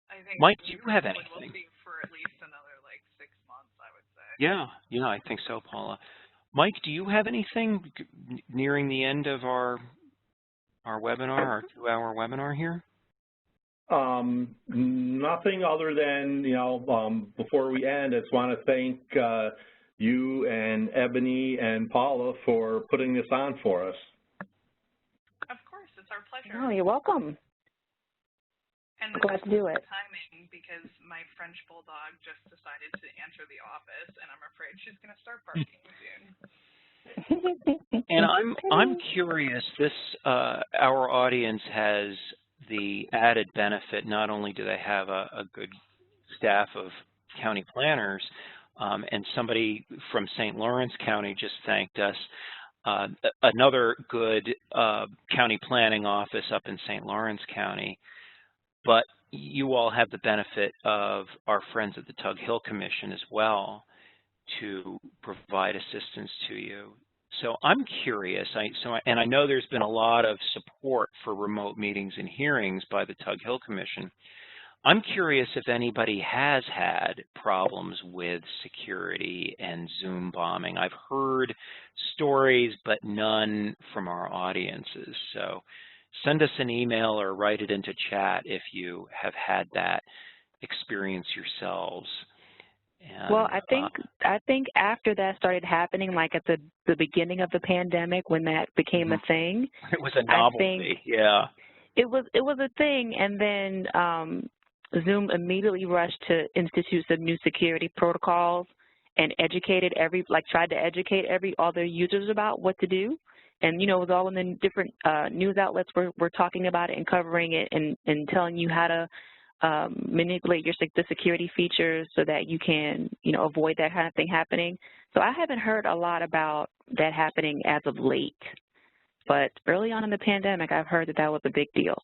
I think
Mike, do you have anything?
We'll see for at least another, like, 6 months, I would say.
Yeah, I think so, Paula. Mike, do you have anything nearing the end of our webinar, our 2-hour webinar here?
Nothing other than, before we end, I just want to thank you and Ebony and Paula for putting this on for us.
Of course, it's our pleasure.
Oh, you're welcome.
And
I'm glad to do it.
Timing, because my French bulldog just decided to enter the office, and I'm afraid she's going to start barking soon.
And I'm curious. This our audience has the added benefit. Not only do they have a good staff of county planners, and somebody from St. Lawrence County just thanked us. Another good county planning office up in St. Lawrence County. But you all have the benefit of our friends at the Tug Hill Commission as well to provide assistance to you. So I'm curious, and I know there's been a lot of support for remote meetings and hearings by the Tug Hill Commission. I'm curious if anybody has had problems with security and Zoom bombing. I've heard stories, but none from our audiences. So send us an email or write it into chat if you have had that experience yourselves. And,
well, I think after that started happening, like at the beginning of the pandemic, when that became a thing,
it was a novelty. Yeah,
it was a thing, and then Zoom immediately rushed to institute some new security protocols and tried to educate all their users about what to do. And, it was all in the different news outlets were talking about it and covering it and telling you how to manipulate the security features so that you can, avoid that kind of thing happening. So I haven't heard a lot about that happening as of late. But early on in the pandemic, I've heard that was a big deal.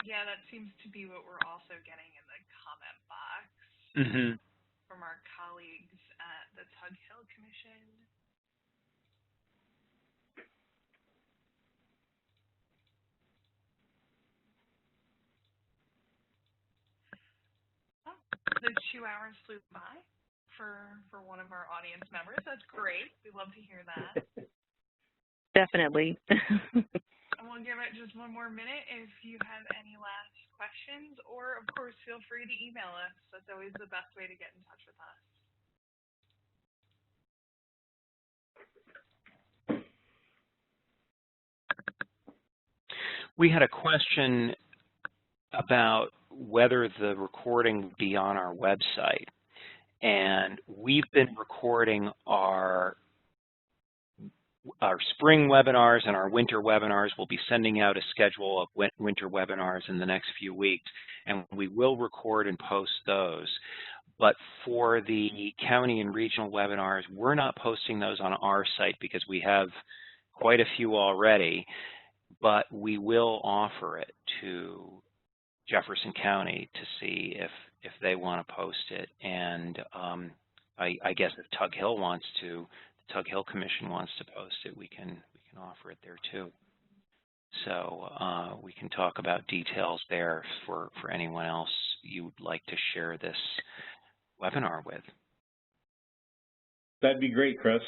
Yeah, that seems to be what we're also getting in the comment box.
Mm-hmm.
From our colleagues at the Tug Hill Commission. Oh, the 2 hours flew by for one of our audience members. That's great. We love to hear that.
Definitely.
And we'll give it just one more minute if you have any last questions, or of course feel free to email us. That's always the best way to get in touch with us.
We had a question about whether the recording would be on our website. And we've been recording our spring webinars and our winter webinars. We'll be sending out a schedule of winter webinars in the next few weeks, and we will record and post those. But for the county and regional webinars, we're not posting those on our site because we have quite a few already. But we will offer it to Jefferson County to see if they want to post it. And I guess if Tug Hill wants to, the Tug Hill Commission wants to post it, we can offer it there too. So we can talk about details there for anyone else you would like to share this webinar with.
That'd be great, Chris.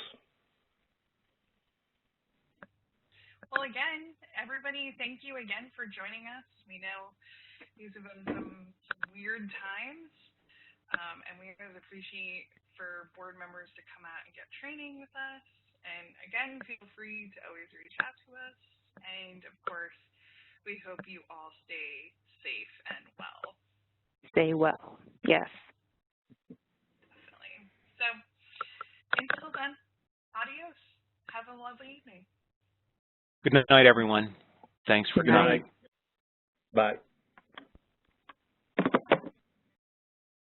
Well, again, everybody, thank you again for joining us. We know these have been some weird times, and we always appreciate for board members to come out and get training with us. And again, feel free to always reach out to us. And of course, we hope you all stay safe and well.
Stay well, yes.
Definitely. So until then, adios. Have a lovely evening.
Good night, everyone. Thanks for
Good night. Bye.